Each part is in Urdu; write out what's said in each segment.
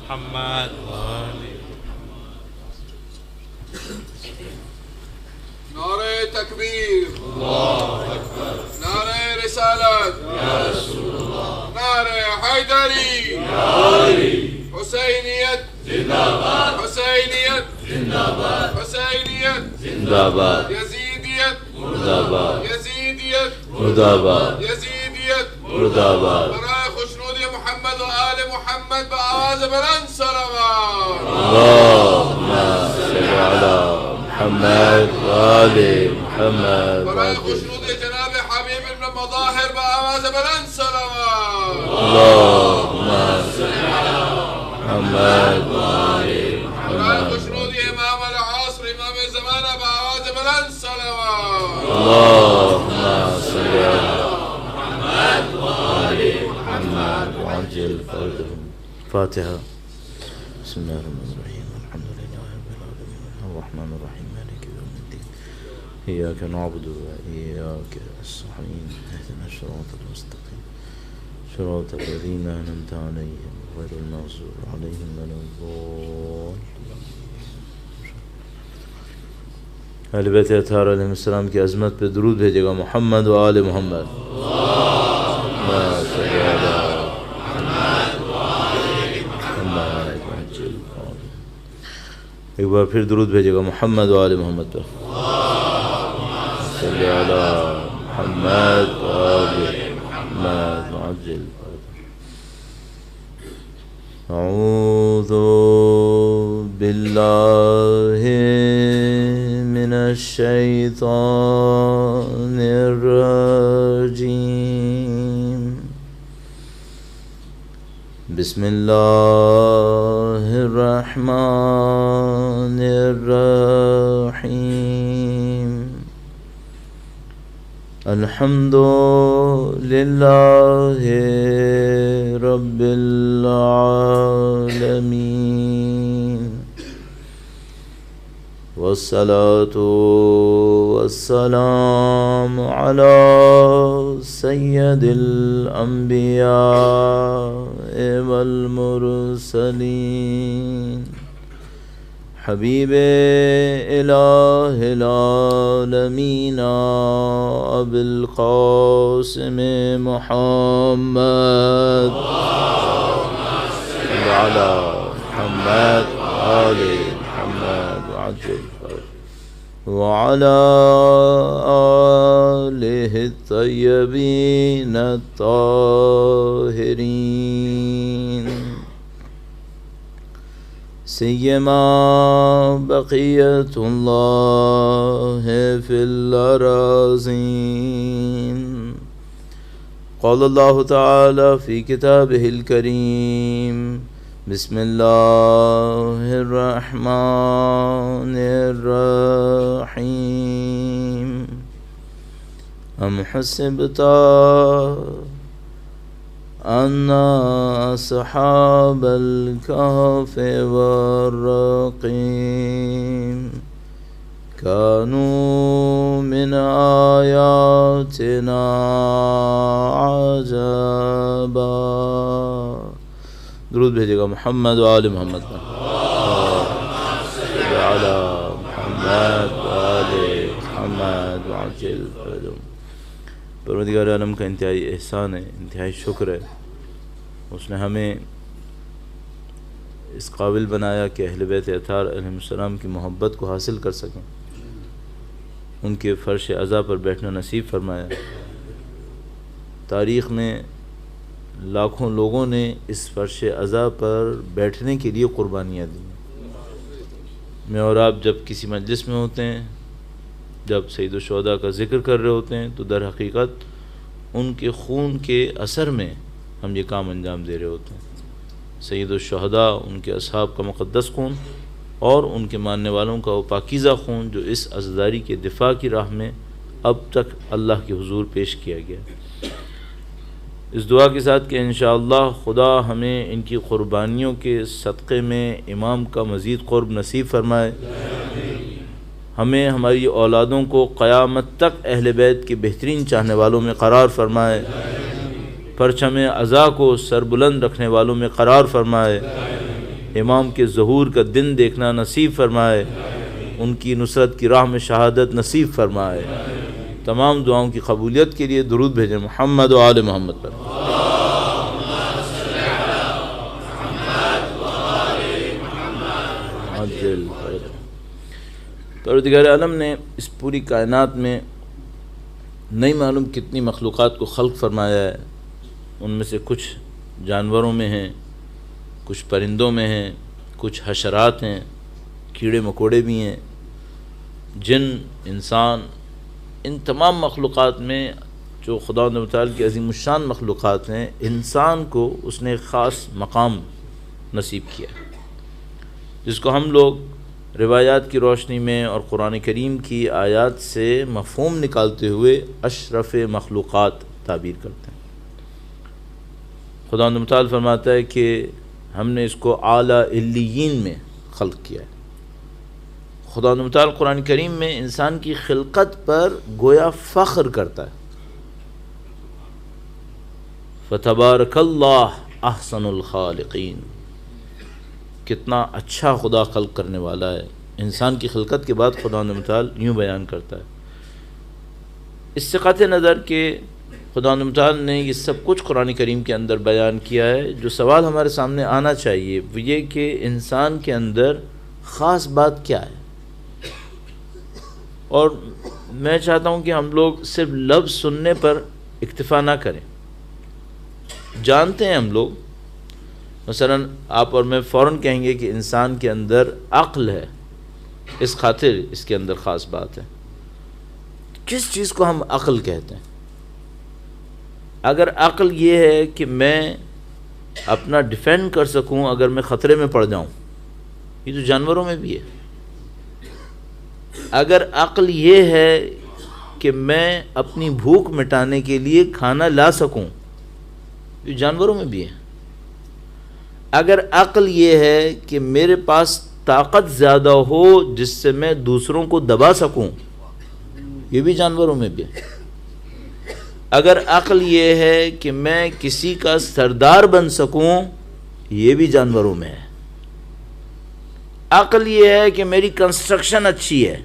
محمد وآل نعرہ تکبیر، اللہ اکبر، نعرہ رسالت، یا رسول اللہ، نعرہ حیدری، یا علی، حسینیت زندہ باد، حسینیت زندہ باد، حسینیت زندہ باد، یزیدیت مرد آباد، یزیدیت مرد آباد، یزیدیت مرد آباد۔ برائے خوشنودی محمد و آل محمد بآواز بلند صلوات۔ اللہم صل علی محمد و آل محمد۔ برائے خوشنودی جناب حبیب ابن مظاہر بآواز بلند صلوات۔ اللہم صل علی محمد و آل محمد۔ برائے خوشنودی امام العصر امام زمانہ بآواز بلند صلوات۔ اللہم صل علی محمد و آل محمد وعجل فرجهم۔ فاتحہ۔ بسم اللہ الرحمن الرحیم، الحمد للہ رب العالمین الرحمن الرحیم مالک یوم الدین، ایاک نعبد و ایاک نستعین، اهدنا الصراط المستقیم صراط الذین انعمت علیہم غیر المغضوب علیہم ولا الضالین۔ اہل بیت اطہار علیہ السلام کی عظمت پہ درود بھیجے گا محمد و آل محمد۔ اللہم صل علی محمد و آل محمد وعجل فرجهم۔ ایک بار پھر درود بھیجے گا محمد و آل محمد پر۔ اللہم صل علی محمد و آل محمد وعجل فرجهم۔ اعوذ باللہ من الشیطان الرجیم، بسم اللہ الرحمن الرحیم، الحمد للہ رب العالمین، والصلاة والسلام على سید الانبیاء والمرسلین، حبیب الہ العالمین ابی القاسم محمد وعلی محمد وآل محمد وعجل وعلى آلہ الطیبین الطاہرین، سیما بقیت اللہ فی الأراضین۔ قال اللہ تعالی فی کتابہ الکریم، بسم اللہ الرحمن الرحیم، ام حسبت ان اصحاب الکہف والرقیم كانوا من آیاتنا عجبا۔ درود بھیجے گا محمد و آل محمد پر۔ صلی علی محمد و آل محمد وعجل فرجهم۔ پروردگار عالم کا انتہائی احسان ہے، انتہائی شکر ہے، اس نے ہمیں اس قابل بنایا کہ اہل بیت اطہار علیہ السلام کی محبت کو حاصل کر سکیں، ان کے فرش عزا پر بیٹھنا نصیب فرمایا۔ تاریخ میں لاکھوں لوگوں نے اس فرش عزا پر بیٹھنے کے لیے قربانیاں دیں۔ میں اور آپ جب کسی مجلس میں ہوتے ہیں، جب سید الشہداء کا ذکر کر رہے ہوتے ہیں، تو در حقیقت ان کے خون کے اثر میں ہم یہ کام انجام دے رہے ہوتے ہیں۔ سید الشہداء، ان کے اصحاب کا مقدس خون اور ان کے ماننے والوں کا وہ پاکیزہ خون جو اس عزاداری کے دفاع کی راہ میں اب تک اللہ کے حضور پیش کیا گیا۔ اس دعا کے ساتھ کہ انشاءاللہ خدا ہمیں ان کی قربانیوں کے صدقے میں امام کا مزید قرب نصیب فرمائے، ہمیں ہماری اولادوں کو قیامت تک اہل بیت کے بہترین چاہنے والوں میں قرار فرمائے، پرچم عزا کو سربلند رکھنے والوں میں قرار فرمائے، امام کے ظہور کا دن دیکھنا نصیب فرمائے، ان کی نصرت کی راہ میں شہادت نصیب فرمائے۔ تمام دعاؤں کی قبولیت کے لیے درود بھیجیں محمد و آل محمد پر۔ پروردگار عالم نے اس پوری کائنات میں نہیں معلوم کتنی مخلوقات کو خلق فرمایا ہے۔ ان میں سے کچھ جانوروں میں ہیں، کچھ پرندوں میں ہیں، کچھ حشرات ہیں، کیڑے مکوڑے بھی ہیں، جن، انسان، ان تمام مخلوقات میں جو خدا متعال کی عظیم الشان مخلوقات ہیں، انسان کو اس نے ایک خاص مقام نصیب کیا، جس کو ہم لوگ روایات کی روشنی میں اور قرآن کریم کی آیات سے مفہوم نکالتے ہوئے اشرف مخلوقات تعبیر کرتے ہیں۔ خدا متعال فرماتا ہے کہ ہم نے اس کو اعلیٰ علیین میں خلق کیا ہے۔ خدا متعال قرآن کریم میں انسان کی خلقت پر گویا فخر کرتا ہے۔ فتبارک اللہ احسن الخالقین، کتنا اچھا خدا خلق کرنے والا ہے۔ انسان کی خلقت کے بعد خدا متعال یوں بیان کرتا ہے، اس سے قطع نظر کہ خدا متعال نے یہ سب کچھ قرآن کریم کے اندر بیان کیا ہے۔ جو سوال ہمارے سامنے آنا چاہیے وہ یہ کہ انسان کے اندر خاص بات کیا ہے؟ اور میں چاہتا ہوں کہ ہم لوگ صرف لفظ سننے پر اکتفا نہ کریں۔ جانتے ہیں ہم لوگ، مثلا آپ اور میں فوراً کہیں گے کہ انسان کے اندر عقل ہے، اس خاطر اس کے اندر خاص بات ہے۔ کس چیز کو ہم عقل کہتے ہیں؟ اگر عقل یہ ہے کہ میں اپنا ڈیفینڈ کر سکوں اگر میں خطرے میں پڑ جاؤں، یہ تو جانوروں میں بھی ہے۔ اگر عقل یہ ہے کہ میں اپنی بھوک مٹانے کے لیے کھانا لا سکوں، یہ جانوروں میں بھی ہے۔ اگر عقل یہ ہے کہ میرے پاس طاقت زیادہ ہو جس سے میں دوسروں کو دبا سکوں، یہ بھی جانوروں میں بھی ہے۔ اگر عقل یہ ہے کہ میں کسی کا سردار بن سکوں، یہ بھی جانوروں میں ہے۔ عقل یہ ہے کہ میری کنسٹرکشن اچھی ہے۔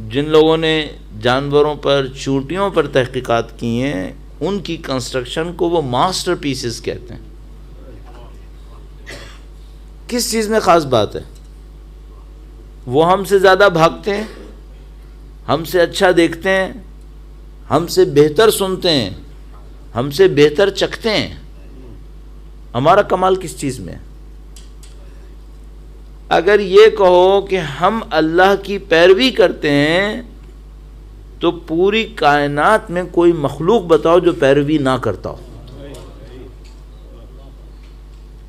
جن لوگوں نے جانوروں پر، چونٹیوں پر تحقیقات کی ہیں، ان کی کنسٹرکشن کو وہ ماسٹر پیسز کہتے ہیں۔ کس چیز میں خاص بات ہے؟ وہ ہم سے زیادہ بھاگتے ہیں، ہم سے اچھا دیکھتے ہیں، ہم سے بہتر سنتے ہیں، ہم سے بہتر چکھتے ہیں۔ ہمارا کمال کس چیز میں ہے؟ اگر یہ کہو کہ ہم اللہ کی پیروی کرتے ہیں تو پوری کائنات میں کوئی مخلوق بتاؤ جو پیروی نہ کرتا ہو۔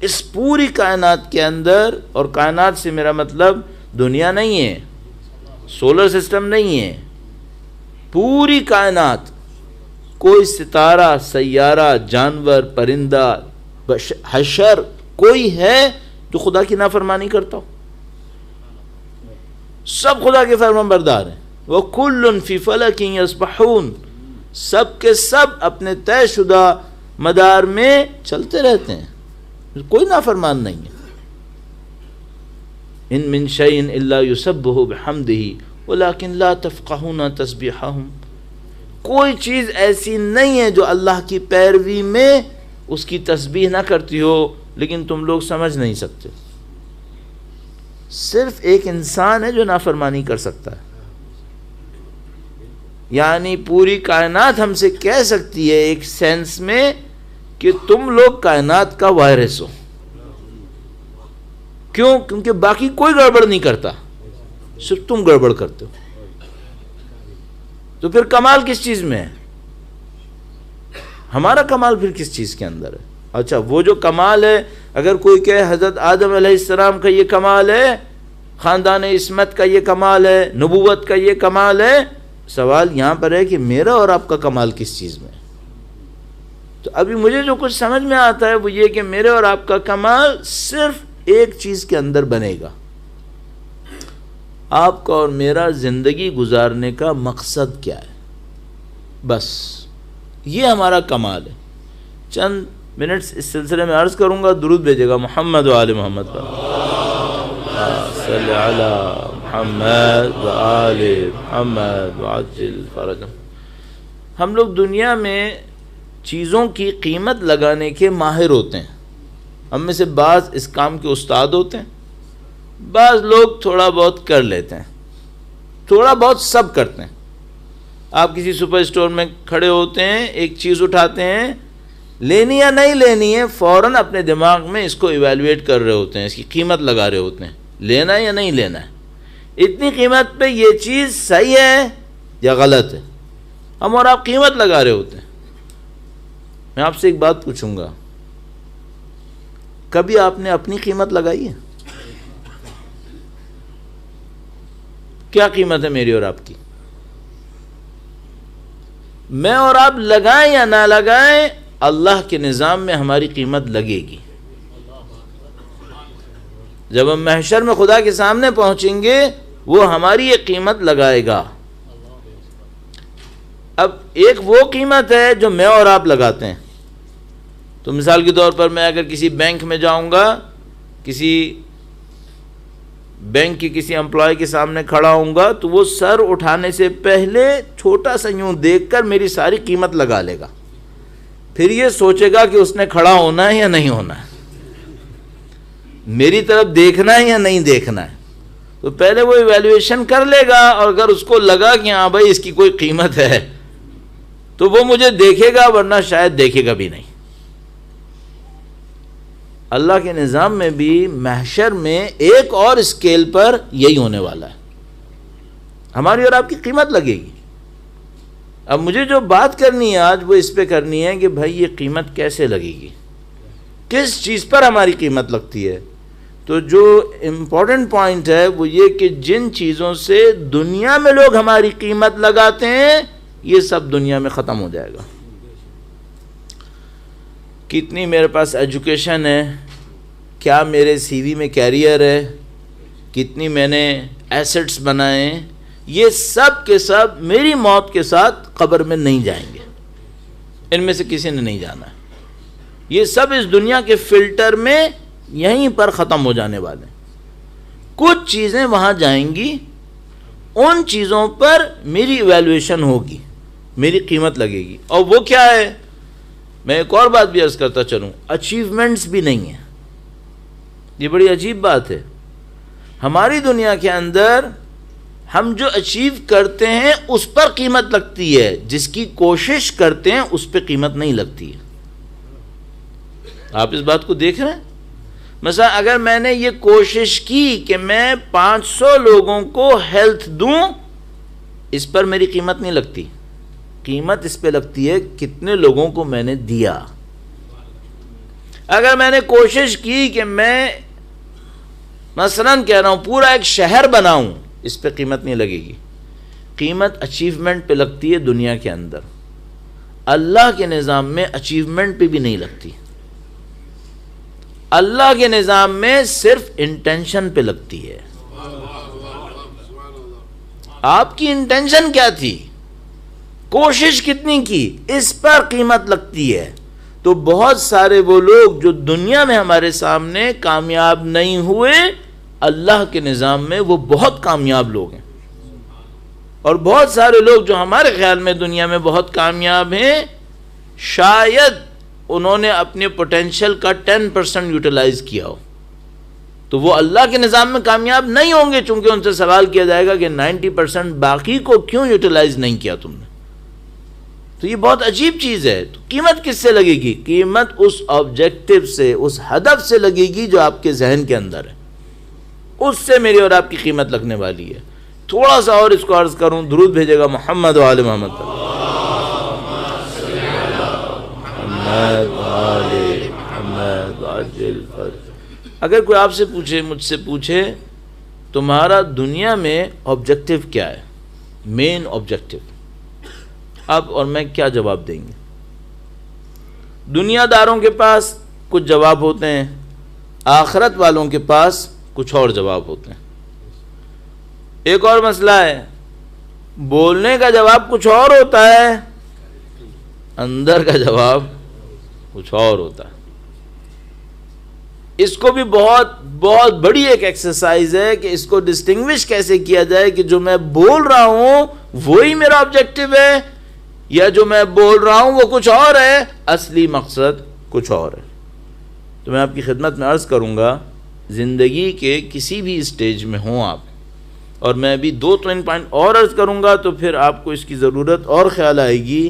اس پوری کائنات کے اندر، اور کائنات سے میرا مطلب دنیا نہیں ہے، سولر سسٹم نہیں ہے، پوری کائنات، کوئی ستارہ، سیارہ، جانور، پرندہ، حشر کوئی ہے جو خدا کی نافرمانی کرتا ہو؟ سب خدا کے فرمان بردار ہیں۔ وَكُلٌّ فِي فَلَكٍ يَسْبَحُونَ، سب کے سب اپنے طے شدہ مدار میں چلتے رہتے ہیں، کوئی نافرمان نہیں ہے۔ ان من شیء الا یسبح بحمدہ ولکن لا تفقہون تسبیحہم، کوئی چیز ایسی نہیں ہے جو اللہ کی پیروی میں اس کی تسبیح نہ کرتی ہو، لیکن تم لوگ سمجھ نہیں سکتے۔ صرف ایک انسان ہے جو نافرمانی کر سکتا ہے، یعنی پوری کائنات ہم سے کہہ سکتی ہے ایک سینس میں کہ تم لوگ کائنات کا وائرس ہو۔ کیوں؟ کیونکہ باقی کوئی گڑبڑ نہیں کرتا، صرف تم گڑبڑ کرتے ہو۔ تو پھر کمال کس چیز میں ہے؟ ہمارا کمال پھر کس چیز کے اندر ہے؟ اچھا، وہ جو کمال ہے، اگر کوئی کہے حضرت آدم علیہ السلام کا یہ کمال ہے، خاندان عصمت کا یہ کمال ہے، نبوت کا یہ کمال ہے، سوال یہاں پر ہے کہ میرا اور آپ کا کمال کس چیز میں ہے؟ تو ابھی مجھے جو کچھ سمجھ میں آتا ہے وہ یہ کہ میرے اور آپ کا کمال صرف ایک چیز کے اندر بنے گا، آپ کا اور میرا زندگی گزارنے کا مقصد کیا ہے، بس یہ ہمارا کمال ہے۔ چند منٹس اس سلسلے میں عرض کروں گا، درود بھیجے گا محمد و آل محمد پر، صلی علی محمد و آل محمد وعجل فرجهم۔ ہم لوگ دنیا میں چیزوں کی قیمت لگانے کے ماہر ہوتے ہیں، ہم میں سے بعض اس کام کے استاد ہوتے ہیں، بعض لوگ تھوڑا بہت کر لیتے ہیں، تھوڑا بہت سب کرتے ہیں۔ آپ کسی سپر اسٹور میں کھڑے ہوتے ہیں، ایک چیز اٹھاتے ہیں، لینی یا نہیں لینی ہے، فوراً اپنے دماغ میں اس کو ایویلویٹ کر رہے ہوتے ہیں، اس کی قیمت لگا رہے ہوتے ہیں، لینا ہے یا نہیں لینا ہے، اتنی قیمت پہ یہ چیز صحیح ہے یا غلط ہے، ہم اور آپ قیمت لگا رہے ہوتے ہیں۔ میں آپ سے ایک بات پوچھوں گا، کبھی آپ نے اپنی قیمت لگائی ہے؟ کیا قیمت ہے میری اور آپ کی؟ میں اور آپ لگائیں یا نہ لگائیں، اللہ کے نظام میں ہماری قیمت لگے گی۔ جب ہم محشر میں خدا کے سامنے پہنچیں گے، وہ ہماری یہ قیمت لگائے گا۔ اب ایک وہ قیمت ہے جو میں اور آپ لگاتے ہیں، تو مثال کے طور پر میں اگر کسی بینک میں جاؤں گا، کسی بینک کی کسی امپلائی کے سامنے کھڑا ہوں گا، تو وہ سر اٹھانے سے پہلے چھوٹا سا یوں دیکھ کر میری ساری قیمت لگا لے گا، پھر یہ سوچے گا کہ اس نے کھڑا ہونا ہے یا نہیں ہونا ہے، میری طرف دیکھنا ہے یا نہیں دیکھنا ہے، تو پہلے وہ ایویلویشن کر لے گا، اور اگر اس کو لگا کہ ہاں بھائی اس کی کوئی قیمت ہے تو وہ مجھے دیکھے گا، ورنہ شاید دیکھے گا بھی نہیں۔ اللہ کے نظام میں بھی محشر میں ایک اور اسکیل پر یہی ہونے والا ہے، ہماری اور آپ کی قیمت لگے گی۔ اب مجھے جو بات کرنی ہے آج وہ اس پہ کرنی ہے کہ بھائی یہ قیمت کیسے لگے گی، کس چیز پر ہماری قیمت لگتی ہے۔ تو جو امپورٹنٹ پوائنٹ ہے وہ یہ کہ جن چیزوں سے دنیا میں لوگ ہماری قیمت لگاتے ہیں، یہ سب دنیا میں ختم ہو جائے گا۔ کتنی میرے پاس ایجوکیشن ہے، کیا میرے سی وی میں کیریئر ہے، کتنی میں نے ایسٹس بنائے ہیں، یہ سب کے سب میری موت کے ساتھ قبر میں نہیں جائیں گے، ان میں سے کسی نے نہیں جانا ہے، یہ سب اس دنیا کے فلٹر میں یہیں پر ختم ہو جانے والے ہیں۔ کچھ چیزیں وہاں جائیں گی، ان چیزوں پر میری ایویلویشن ہوگی، میری قیمت لگے گی، اور وہ کیا ہے؟ میں ایک اور بات بھی عرض کرتا چلوں، اچیومنٹس بھی نہیں ہیں۔ یہ بڑی عجیب بات ہے، ہماری دنیا کے اندر ہم جو اچیو کرتے ہیں اس پر قیمت لگتی ہے، جس کی کوشش کرتے ہیں اس پہ قیمت نہیں لگتی ہے۔ آپ اس بات کو دیکھ رہے ہیں؟ مثلا اگر میں نے یہ کوشش کی کہ میں 500 لوگوں کو ہیلتھ دوں، اس پر میری قیمت نہیں لگتی، قیمت اس پہ لگتی ہے کتنے لوگوں کو میں نے دیا۔ اگر میں نے کوشش کی کہ میں مثلا کہہ رہا ہوں پورا ایک شہر بناؤں، اس پہ قیمت نہیں لگے گی، قیمت اچیومنٹ پہ لگتی ہے دنیا کے اندر۔ اللہ کے نظام میں اچیومنٹ پہ بھی نہیں لگتی، اللہ کے نظام میں صرف انٹینشن پہ لگتی ہے۔ آپ کی انٹینشن کیا تھی، کوشش کتنی کی، اس پر قیمت لگتی ہے۔ تو بہت سارے وہ لوگ جو دنیا میں ہمارے سامنے کامیاب نہیں ہوئے، اللہ کے نظام میں وہ بہت کامیاب لوگ ہیں، اور بہت سارے لوگ جو ہمارے خیال میں دنیا میں بہت کامیاب ہیں، شاید انہوں نے اپنے پوٹینشل کا 10% یوٹیلائز کیا ہو، تو وہ اللہ کے نظام میں کامیاب نہیں ہوں گے، چونکہ ان سے سوال کیا جائے گا کہ 90% باقی کو کیوں یوٹیلائز نہیں کیا تم نے۔ تو یہ بہت عجیب چیز ہے۔ تو قیمت کس سے لگے گی؟ قیمت اس آبجیکٹو سے، اس ہدف سے لگے گی جو آپ کے ذہن کے اندر ہے، اس سے میری اور آپ کی قیمت لگنے والی ہے۔ تھوڑا سا اور اس کو عرض کروں، درود بھیجے گا محمد و آل محمد پر۔ اگر کوئی آپ سے پوچھے، مجھ سے پوچھے، تمہارا دنیا میں آبجیکٹو کیا ہے، مین آبجیکٹو، آپ اور میں کیا جواب دیں گے؟ دنیا داروں کے پاس کچھ جواب ہوتے ہیں، آخرت والوں کے پاس کچھ اور جواب ہوتے ہیں۔ ایک اور مسئلہ ہے، بولنے کا جواب کچھ اور ہوتا ہے، اندر کا جواب کچھ اور ہوتا ہے. اس کو بھی بہت بہت بڑی ایک ایکسرسائز ہے کہ اس کو ڈسٹنگوش کیسے کیا جائے کہ جو میں بول رہا ہوں وہی میرا آبجیکٹو ہے یا جو میں بول رہا ہوں وہ کچھ اور ہے, اصلی مقصد کچھ اور ہے. تو میں آپ کی خدمت میں عرض کروں گا, زندگی کے کسی بھی اسٹیج میں ہوں آپ, اور میں ابھی 2-3 پوائنٹ اور عرض کروں گا تو پھر آپ کو اس کی ضرورت اور خیال آئے گی.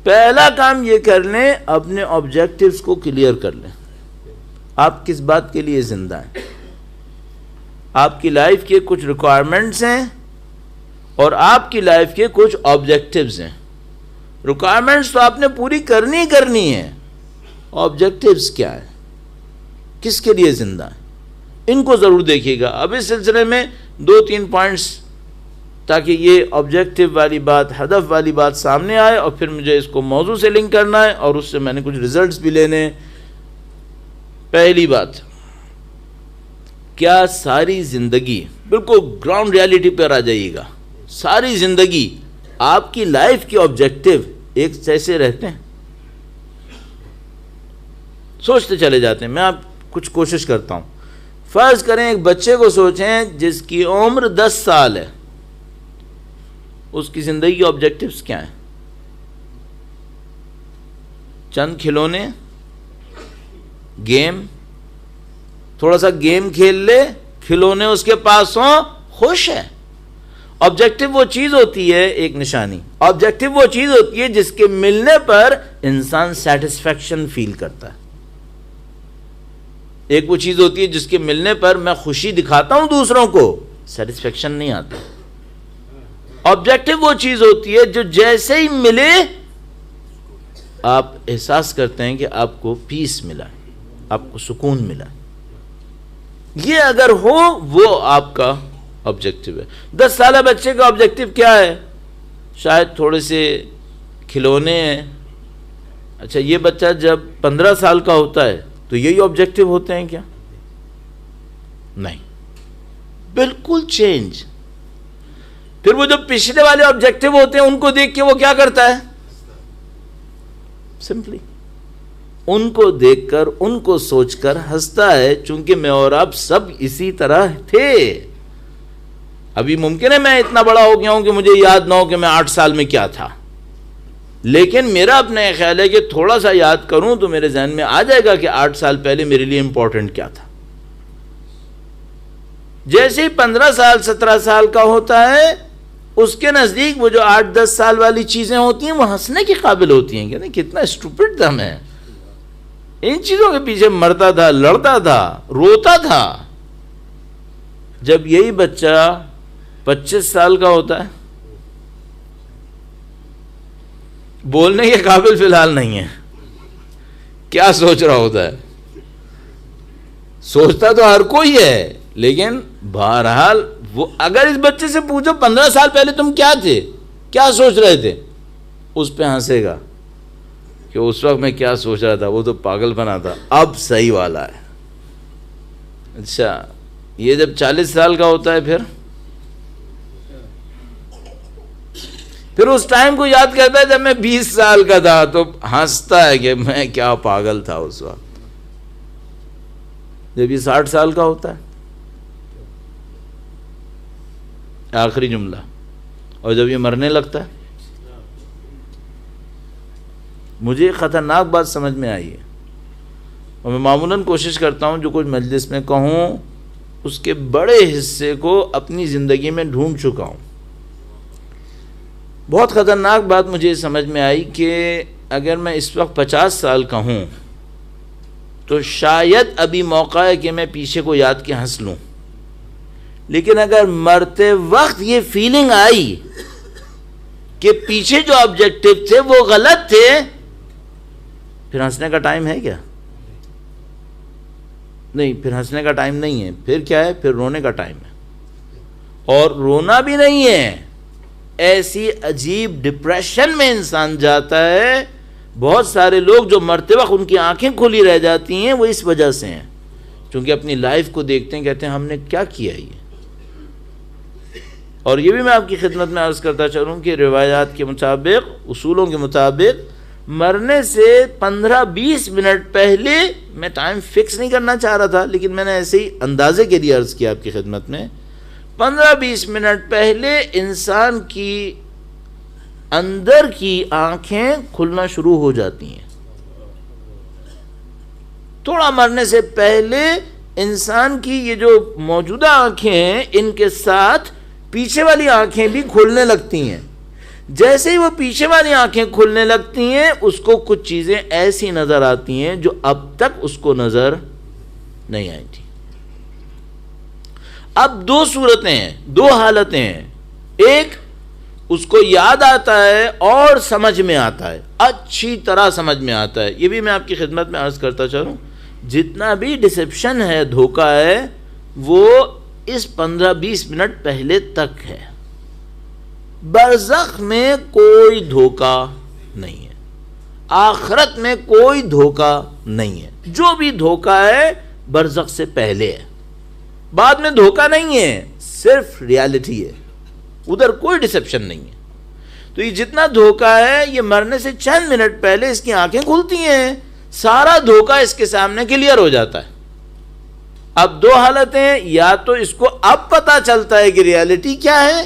پہلا کام یہ کر لیں, اپنے آبجیکٹیوز کو کلیئر کر لیں. آپ کس بات کے لیے زندہ ہیں؟ آپ کی لائف کے کچھ ریکوائرمنٹس ہیں اور آپ کی لائف کے کچھ آبجیکٹیوز ہیں. ریکوائرمنٹس تو آپ نے پوری کرنی ہے, آبجیکٹیوز کیا ہیں, کس کے لیے زندہ ہیں, ان کو ضرور دیکھیے گا. اب اس سلسلے میں 2-3 پوائنٹس تاکہ یہ آبجیکٹیو والی بات, ہدف والی بات سامنے آئے, اور پھر مجھے اس کو موضوع سے لنک کرنا ہے اور اس سے میں نے کچھ ریزلٹس بھی لینے ہیں. پہلی بات, کیا ساری زندگی, بالکل گراؤنڈ ریالٹی پر آ جائیے گا, ساری زندگی آپ کی لائف کے آبجیکٹیو ایک جیسے رہتے ہیں؟ سوچتے چلے جاتے ہیں. میں آپ کچھ کوشش کرتا ہوں. فرض کریں ایک بچے کو سوچیں جس کی عمر 10 سال ہے, اس کی زندگی کے آبجیکٹیوز کیا ہیں؟ چند کھلونے, گیم, تھوڑا سا گیم کھیل لے, کھلونے اس کے پاس ہوں, خوش ہے. آبجیکٹیو وہ چیز ہوتی ہے, ایک نشانی, آبجیکٹیو وہ چیز ہوتی ہے جس کے ملنے پر انسان سیٹسفیکشن فیل کرتا ہے. ایک وہ چیز ہوتی ہے جس کے ملنے پر میں خوشی دکھاتا ہوں دوسروں کو, سیٹسفیکشن نہیں آتا. آبجیکٹیو وہ چیز ہوتی ہے جو جیسے ہی ملے آپ احساس کرتے ہیں کہ آپ کو پیس ملا, آپ کو سکون ملا. یہ اگر ہو وہ آپ کا آبجیکٹیو ہے. 10 سالہ بچے کا آبجیکٹیو کیا ہے؟ شاید تھوڑے سے کھلونے ہیں. اچھا, یہ بچہ جب 15 سال کا ہوتا ہے تو یہی آبجیکٹیو ہوتے ہیں کیا؟ نہیں, بالکل چینج. پھر وہ جو پچھلے والے آبجیکٹیو ہوتے ہیں ان کو دیکھ کے وہ کیا کرتا ہے؟ سمپلی ان کو دیکھ کر, ان کو سوچ کر ہنستا ہے, چونکہ میں اور آپ سب اسی طرح تھے. ابھی ممکن ہے میں اتنا بڑا ہو گیا ہوں کہ مجھے یاد نہ ہو کہ میں 8 سال میں کیا تھا, لیکن میرا اپنا یہ خیال ہے کہ تھوڑا سا یاد کروں تو میرے ذہن میں آ جائے گا کہ 8 سال پہلے میرے لیے امپورٹنٹ کیا تھا. جیسے ہی 15 سال 17 سال کا ہوتا ہے, اس کے نزدیک وہ جو 8-10 سال والی چیزیں ہوتی ہیں وہ ہنسنے کی قابل ہوتی ہیں. کہ کتنا اسٹوپڈ تھا میں, ان چیزوں کے پیچھے مرتا تھا, لڑتا تھا, روتا تھا. جب یہی بچہ 25 سال کا ہوتا ہے, بولنے کے قابل فی الحال نہیں ہے, کیا سوچ رہا ہوتا ہے؟ سوچتا تو ہر کوئی ہے, لیکن بہرحال وہ اگر اس بچے سے پوچھو 15 سال پہلے تم کیا تھے, کیا سوچ رہے تھے, اس پہ ہنسے گا کہ اس وقت میں کیا سوچ رہا تھا, وہ تو پاگل بنا تھا, اب صحیح والا ہے. اچھا, یہ جب 40 سال کا ہوتا ہے پھر اس ٹائم کو یاد کرتا ہے جب میں 20 سال کا تھا, تو ہنستا ہے کہ میں کیا پاگل تھا اس وقت. جب یہ 60 سال کا ہوتا ہے, آخری جملہ, اور جب یہ مرنے لگتا ہے, مجھے ایک خطرناک بات سمجھ میں آئی ہے, اور میں معمولاً کوشش کرتا ہوں جو کچھ مجلس میں کہوں اس کے بڑے حصے کو اپنی زندگی میں ڈھونڈ چکا ہوں. بہت خطرناک بات مجھے سمجھ میں آئی کہ اگر میں اس وقت 50 سال کا ہوں تو شاید ابھی موقع ہے کہ میں پیچھے کو یاد کے ہنس لوں, لیکن اگر مرتے وقت یہ فیلنگ آئی کہ پیچھے جو آبجیکٹیو تھے وہ غلط تھے, پھر ہنسنے کا ٹائم ہے کیا؟ نہیں, پھر ہنسنے کا ٹائم نہیں ہے. پھر کیا ہے؟ پھر رونے کا ٹائم ہے. اور رونا بھی نہیں ہے, ایسی عجیب ڈپریشن میں انسان جاتا ہے. بہت سارے لوگ جو مرتے وقت ان کی آنکھیں کھلی رہ جاتی ہیں وہ اس وجہ سے ہیں, چونکہ اپنی لائف کو دیکھتے ہیں, کہتے ہیں ہم نے کیا کیا یہ. اور یہ بھی میں آپ کی خدمت میں عرض کرتا چلوں کہ روایات کے مطابق, اصولوں کے مطابق مرنے سے 15-20 منٹ پہلے، میں ٹائم فکس نہیں کرنا چاہ رہا تھا لیکن میں نے ایسے ہی اندازے کے لیے عرض کیا آپ کی خدمت میں، 15-20 منٹ پہلے انسان کی اندر کی آنکھیں کھلنا شروع ہو جاتی ہیں. تھوڑا مرنے سے پہلے انسان کی یہ جو موجودہ آنکھیں ہیں ان کے ساتھ پیچھے والی آنکھیں بھی کھلنے لگتی ہیں. جیسے ہی وہ پیچھے والی آنکھیں کھلنے لگتی ہیں اس کو کچھ چیزیں ایسی نظر آتی ہیں جو اب تک اس کو نظر نہیں آئی تھی. اب دو صورتیں ہیں، دو حالتیں ہیں. ایک، اس کو یاد آتا ہے اور سمجھ میں آتا ہے، اچھی طرح سمجھ میں آتا ہے. یہ بھی میں آپ کی خدمت میں عرض کرتا چلوں، جتنا بھی ڈسیپشن ہے، دھوکہ ہے، وہ اس 15-20 منٹ پہلے تک ہے. برزخ میں کوئی دھوکہ نہیں ہے، آخرت میں کوئی دھوکہ نہیں ہے. جو بھی دھوکہ ہے برزخ سے پہلے ہے، بعد میں دھوکہ نہیں ہے، صرف ریالٹی ہے، ادھر کوئی ڈسیپشن نہیں ہے. تو یہ جتنا دھوکہ ہے یہ مرنے سے چند منٹ پہلے اس کی آنکھیں کھلتی ہیں، سارا دھوکہ اس کے سامنے کلیئر ہو جاتا ہے. اب دو حالتیں، یا تو اس کو اب پتا چلتا ہے کہ ریالٹی کیا ہے،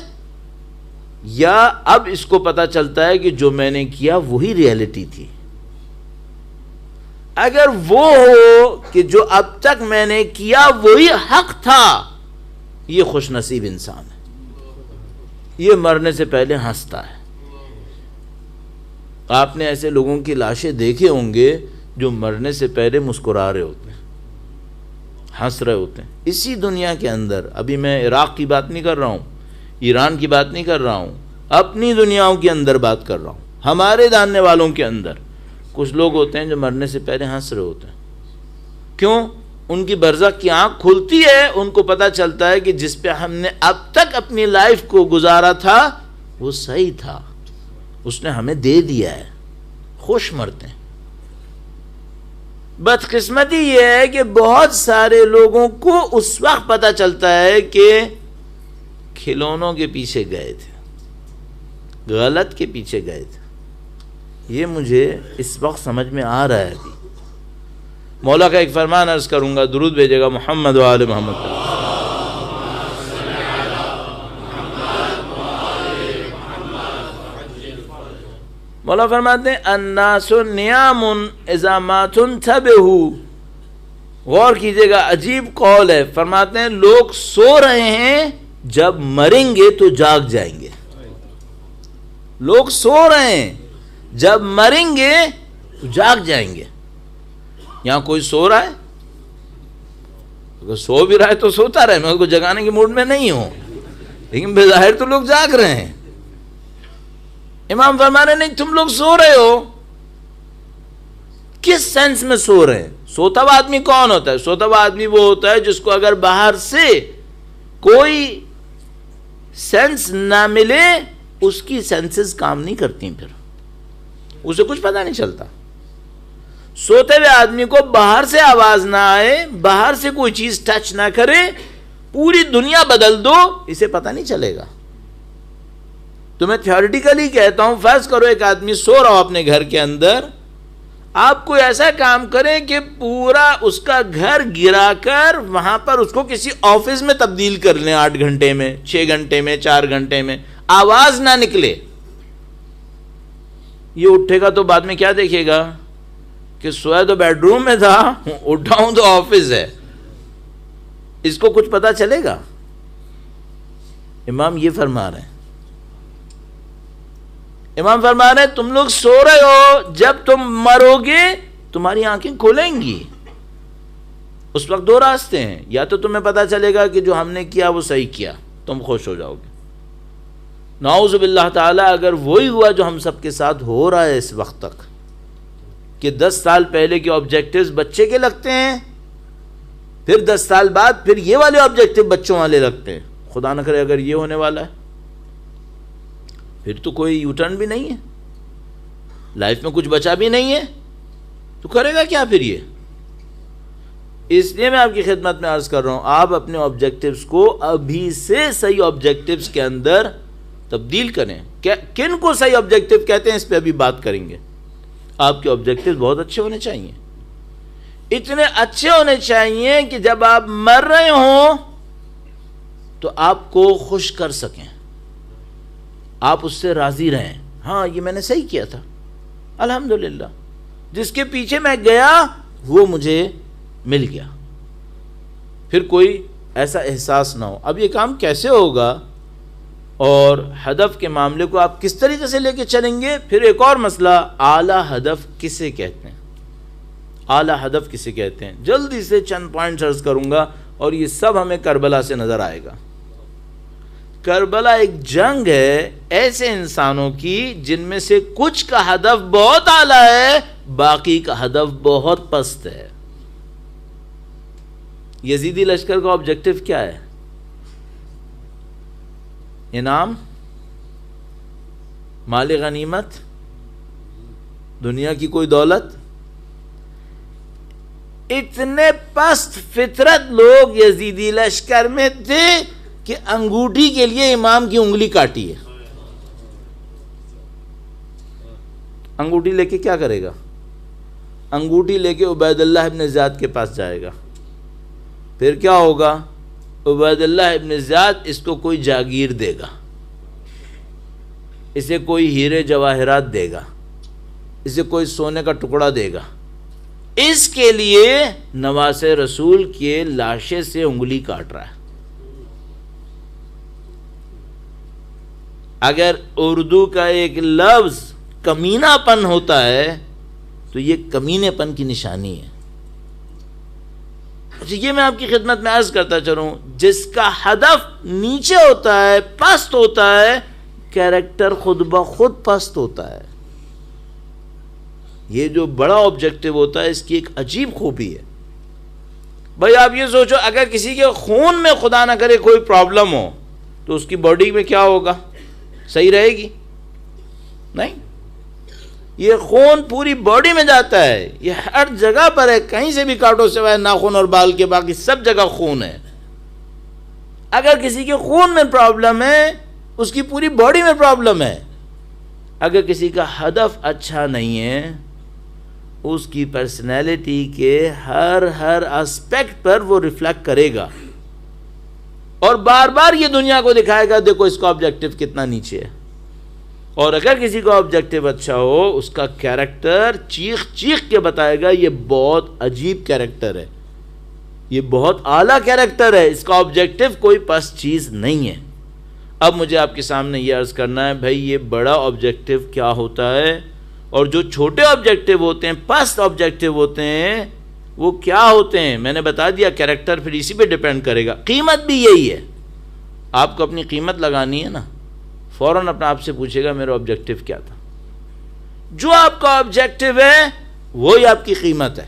یا اب اس کو پتا چلتا ہے کہ جو میں نے کیا وہی ریالٹی تھی. اگر وہ ہو کہ جو اب تک میں نے کیا وہی حق تھا، یہ خوش نصیب انسان ہے، یہ مرنے سے پہلے ہنستا ہے. آپ نے ایسے لوگوں کی لاشیں دیکھے ہوں گے جو مرنے سے پہلے مسکرا رہے ہوتے ہیں، ہنس رہے ہوتے ہیں. اسی دنیا کے اندر، ابھی میں عراق کی بات نہیں کر رہا ہوں، ایران کی بات نہیں کر رہا ہوں، اپنی دنیاؤں کے اندر بات کر رہا ہوں. ہمارے جاننے والوں کے اندر کچھ لوگ ہوتے ہیں جو مرنے سے پہلے ہنس رہے ہوتے ہیں. کیوں؟ ان کی برزخ کی آنکھ کھلتی ہے، ان کو پتہ چلتا ہے کہ جس پہ ہم نے اب تک اپنی لائف کو گزارا تھا وہ صحیح تھا، اس نے ہمیں دے دیا ہے، خوش مرتے ہیں. بدقسمتی یہ ہے کہ بہت سارے لوگوں کو اس وقت پتہ چلتا ہے کہ کھلونوں کے پیچھے گئے تھے، غلط کے پیچھے گئے تھے. یہ مجھے اس وقت سمجھ میں آ رہا ہے. ابھی مولا کا ایک فرمان عرض کروں گا، درود بھیجے گا محمد و آل محمد. مولا فرماتے ہیں الناس نیام اذا ماتوا انتبہوا. غور کیجئے گا، عجیب قول ہے. فرماتے ہیں لوگ سو رہے ہیں، جب مریں گے تو جاگ جائیں گے. لوگ سو رہے ہیں، جب مریں گے تو جاگ جائیں گے. یہاں کوئی سو رہا ہے؟ اگر سو بھی رہا ہے تو سوتا رہے، میں اس کو جگانے کے موڈ میں نہیں ہوں، لیکن بظاہر تو لوگ جاگ رہے ہیں. امام فرما رہے نہیں، تم لوگ سو رہے ہو. کس سینس میں سو رہے ہیں؟ سوتا ہوا آدمی کون ہوتا ہے؟ سوتا ہوا آدمی وہ ہوتا ہے جس کو اگر باہر سے کوئی سینس نہ ملے، اس کی سینسز کام نہیں کرتی، پھر اسے کچھ پتہ نہیں چلتا. سوتے ہوئے آدمی کو باہر سے آواز نہ آئے، باہر سے کوئی چیز ٹچ نہ کرے، پوری دنیا بدل دو، اسے پتہ نہیں چلے گا. تو میں تھیوریٹیکلی کہتا ہوں، فرض کرو ایک آدمی سو رہا ہو اپنے گھر کے اندر، آپ کوئی ایسا کام کریں کہ پورا اس کا گھر گرا کر وہاں پر اس کو کسی آفس میں تبدیل کر لیں، 8 گھنٹے میں، 6 گھنٹے میں، 4 گھنٹے میں، آواز نہ نکلے. یہ اٹھے گا تو بعد میں کیا دیکھے گا کہ سویا تو بیڈ روم میں تھا، اٹھا ہوں تو آفس ہے. اس کو کچھ پتا چلے گا؟ امام یہ فرما رہے ہیں، امام فرما رہے ہیں تم لوگ سو رہے ہو، جب تم مرو گے تمہاری آنکھیں کھولیں گی. اس وقت دو راستے ہیں، یا تو تمہیں پتا چلے گا کہ جو ہم نے کیا وہ صحیح کیا، تم خوش ہو جاؤ گے. نعوذ باللہ تعالیٰ اگر وہی ہوا جو ہم سب کے ساتھ ہو رہا ہے اس وقت تک، کہ 10 سال پہلے کے آبجیکٹیوز بچے کے لگتے ہیں، پھر 10 سال بعد پھر یہ والے آبجیکٹیو بچوں والے لگتے ہیں. خدا نہ کرے اگر یہ ہونے والا ہے، پھر تو کوئی یو ٹرن بھی نہیں ہے، لائف میں کچھ بچا بھی نہیں ہے، تو کرے گا کیا پھر یہ؟ اس لیے میں آپ کی خدمت میں عرض کر رہا ہوں، آپ اپنے آبجیکٹیوز کو ابھی سے صحیح آبجیکٹیوز کے اندر تبدیل کریں. کن کو صحیح آبجیکٹیو کہتے ہیں اس پہ ابھی بات کریں گے. آپ کے آبجیکٹیو بہت اچھے ہونے چاہیے، اتنے اچھے ہونے چاہیے کہ جب آپ مر رہے ہوں تو آپ کو خوش کر سکیں، آپ اس سے راضی رہیں، ہاں یہ میں نے صحیح کیا تھا، الحمدللہ جس کے پیچھے میں گیا وہ مجھے مل گیا، پھر کوئی ایسا احساس نہ ہو۔ اب یہ کام کیسے ہوگا اور ہدف کے معاملے کو آپ کس طریقے سے لے کے چلیں گے؟ پھر ایک اور مسئلہ، اعلیٰ ہدف کسے کہتے ہیں؟ اعلیٰ ہدف کسے کہتے ہیں؟ جلدی سے چند پوائنٹس عرض کروں گا اور یہ سب ہمیں کربلا سے نظر آئے گا۔ کربلا ایک جنگ ہے ایسے انسانوں کی جن میں سے کچھ کا ہدف بہت اعلیٰ ہے، باقی کا ہدف بہت پست ہے۔ یزیدی لشکر کا آبجیکٹو کیا ہے؟ انعام، مال غنیمت، دنیا کی کوئی دولت۔ اتنے پست فطرت لوگ یزیدی لشکر میں تھے کہ انگوٹھی کے لیے امام کی انگلی کاٹی ہے۔ انگوٹھی لے کے کیا کرے گا؟ انگوٹھی لے کے عبید اللہ ابن زیاد کے پاس جائے گا، پھر کیا ہوگا؟ عبید اللہ ابن زیاد اس کو کوئی جاگیر دے گا، اسے کوئی ہیرے جواہرات دے گا، اسے کوئی سونے کا ٹکڑا دے گا، اس کے لیے نواز رسول کے لاشے سے انگلی کاٹ رہا ہے۔ اگر اردو کا ایک لفظ کمینہ پن ہوتا ہے تو یہ کمینے پن کی نشانی ہے۔ یہ میں آپ کی خدمت میں عرض کرتا چلوں، جس کا ہدف نیچے ہوتا ہے، پست ہوتا ہے، کیریکٹر خود بخود پست ہوتا ہے۔ یہ جو بڑا آبجیکٹو ہوتا ہے اس کی ایک عجیب خوبی ہے۔ بھائی آپ یہ سوچو، اگر کسی کے خون میں خدا نہ کرے کوئی پرابلم ہو تو اس کی باڈی میں کیا ہوگا؟ صحیح رہے گی؟ نہیں، یہ خون پوری باڈی میں جاتا ہے، یہ ہر جگہ پر ہے، کہیں سے بھی کاٹو سوائے ناخن اور بال کے، باقی سب جگہ خون ہے۔ اگر کسی کے خون میں پرابلم ہے اس کی پوری باڈی میں پرابلم ہے۔ اگر کسی کا ہدف اچھا نہیں ہے اس کی پرسنالٹی کے ہر اسپیکٹ پر وہ ریفلیکٹ کرے گا اور بار بار یہ دنیا کو دکھائے گا دیکھو اس کا آبجیکٹو کتنا نیچے ہے۔ اور اگر کسی کا آبجیکٹو اچھا ہو اس کا کیریکٹر چیخ چیخ کے بتائے گا یہ بہت عجیب کیریکٹر ہے، یہ بہت اعلیٰ کیریکٹر ہے، اس کا آبجیکٹو کوئی پست چیز نہیں ہے۔ اب مجھے آپ کے سامنے یہ عرض کرنا ہے بھائی یہ بڑا آبجیکٹو کیا ہوتا ہے اور جو چھوٹے آبجیکٹو ہوتے ہیں، پست آبجیکٹو ہوتے ہیں، وہ کیا ہوتے ہیں؟ میں نے بتا دیا، کیریکٹر پھر اسی پہ ڈیپینڈ کرے گا۔ قیمت بھی یہی ہے، آپ کو اپنی قیمت لگانی ہے نا، فوراً اپنا آپ سے پوچھے گا میرا آبجیکٹو کیا تھا۔ جو آپ کا آبجیکٹو ہے وہی آپ کی قیمت ہے،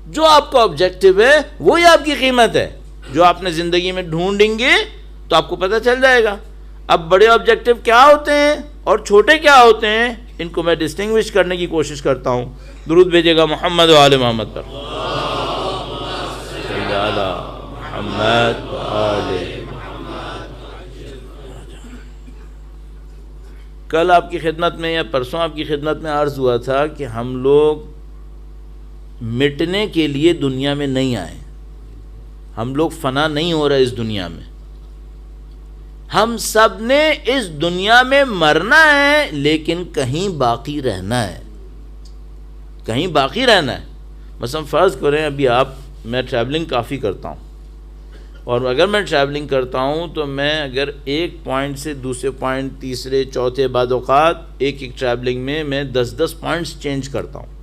جو آپ کا آبجیکٹو ہے وہی آپ کی قیمت ہے۔ جو آپ نے زندگی میں ڈھونڈیں گے تو آپ کو پتہ چل جائے گا۔ اب بڑے آبجیکٹو کیا ہوتے ہیں اور چھوٹے کیا ہوتے ہیں، ان کو میں ڈسٹنگوش کرنے کی کوشش کرتا ہوں۔ درود بھیجے گا محمد و آل محمد پر۔ محمد و آل۔ کل آپ کی خدمت میں یا پرسوں آپ کی خدمت میں عرض ہوا تھا کہ ہم لوگ مٹنے کے لیے دنیا میں نہیں آئے، ہم لوگ فنا نہیں ہو رہے اس دنیا میں، ہم سب نے اس دنیا میں مرنا ہے لیکن کہیں باقی رہنا ہے، کہیں باقی رہنا ہے۔ مثلا فرض کریں ابھی میں ٹریولنگ کافی کرتا ہوں، اور اگر میں ٹریولنگ کرتا ہوں تو میں اگر ایک پوائنٹ سے دوسرے پوائنٹ، تیسرے چوتھے، بعض اوقات ایک ٹریولنگ میں 10 پوائنٹس چینج کرتا ہوں،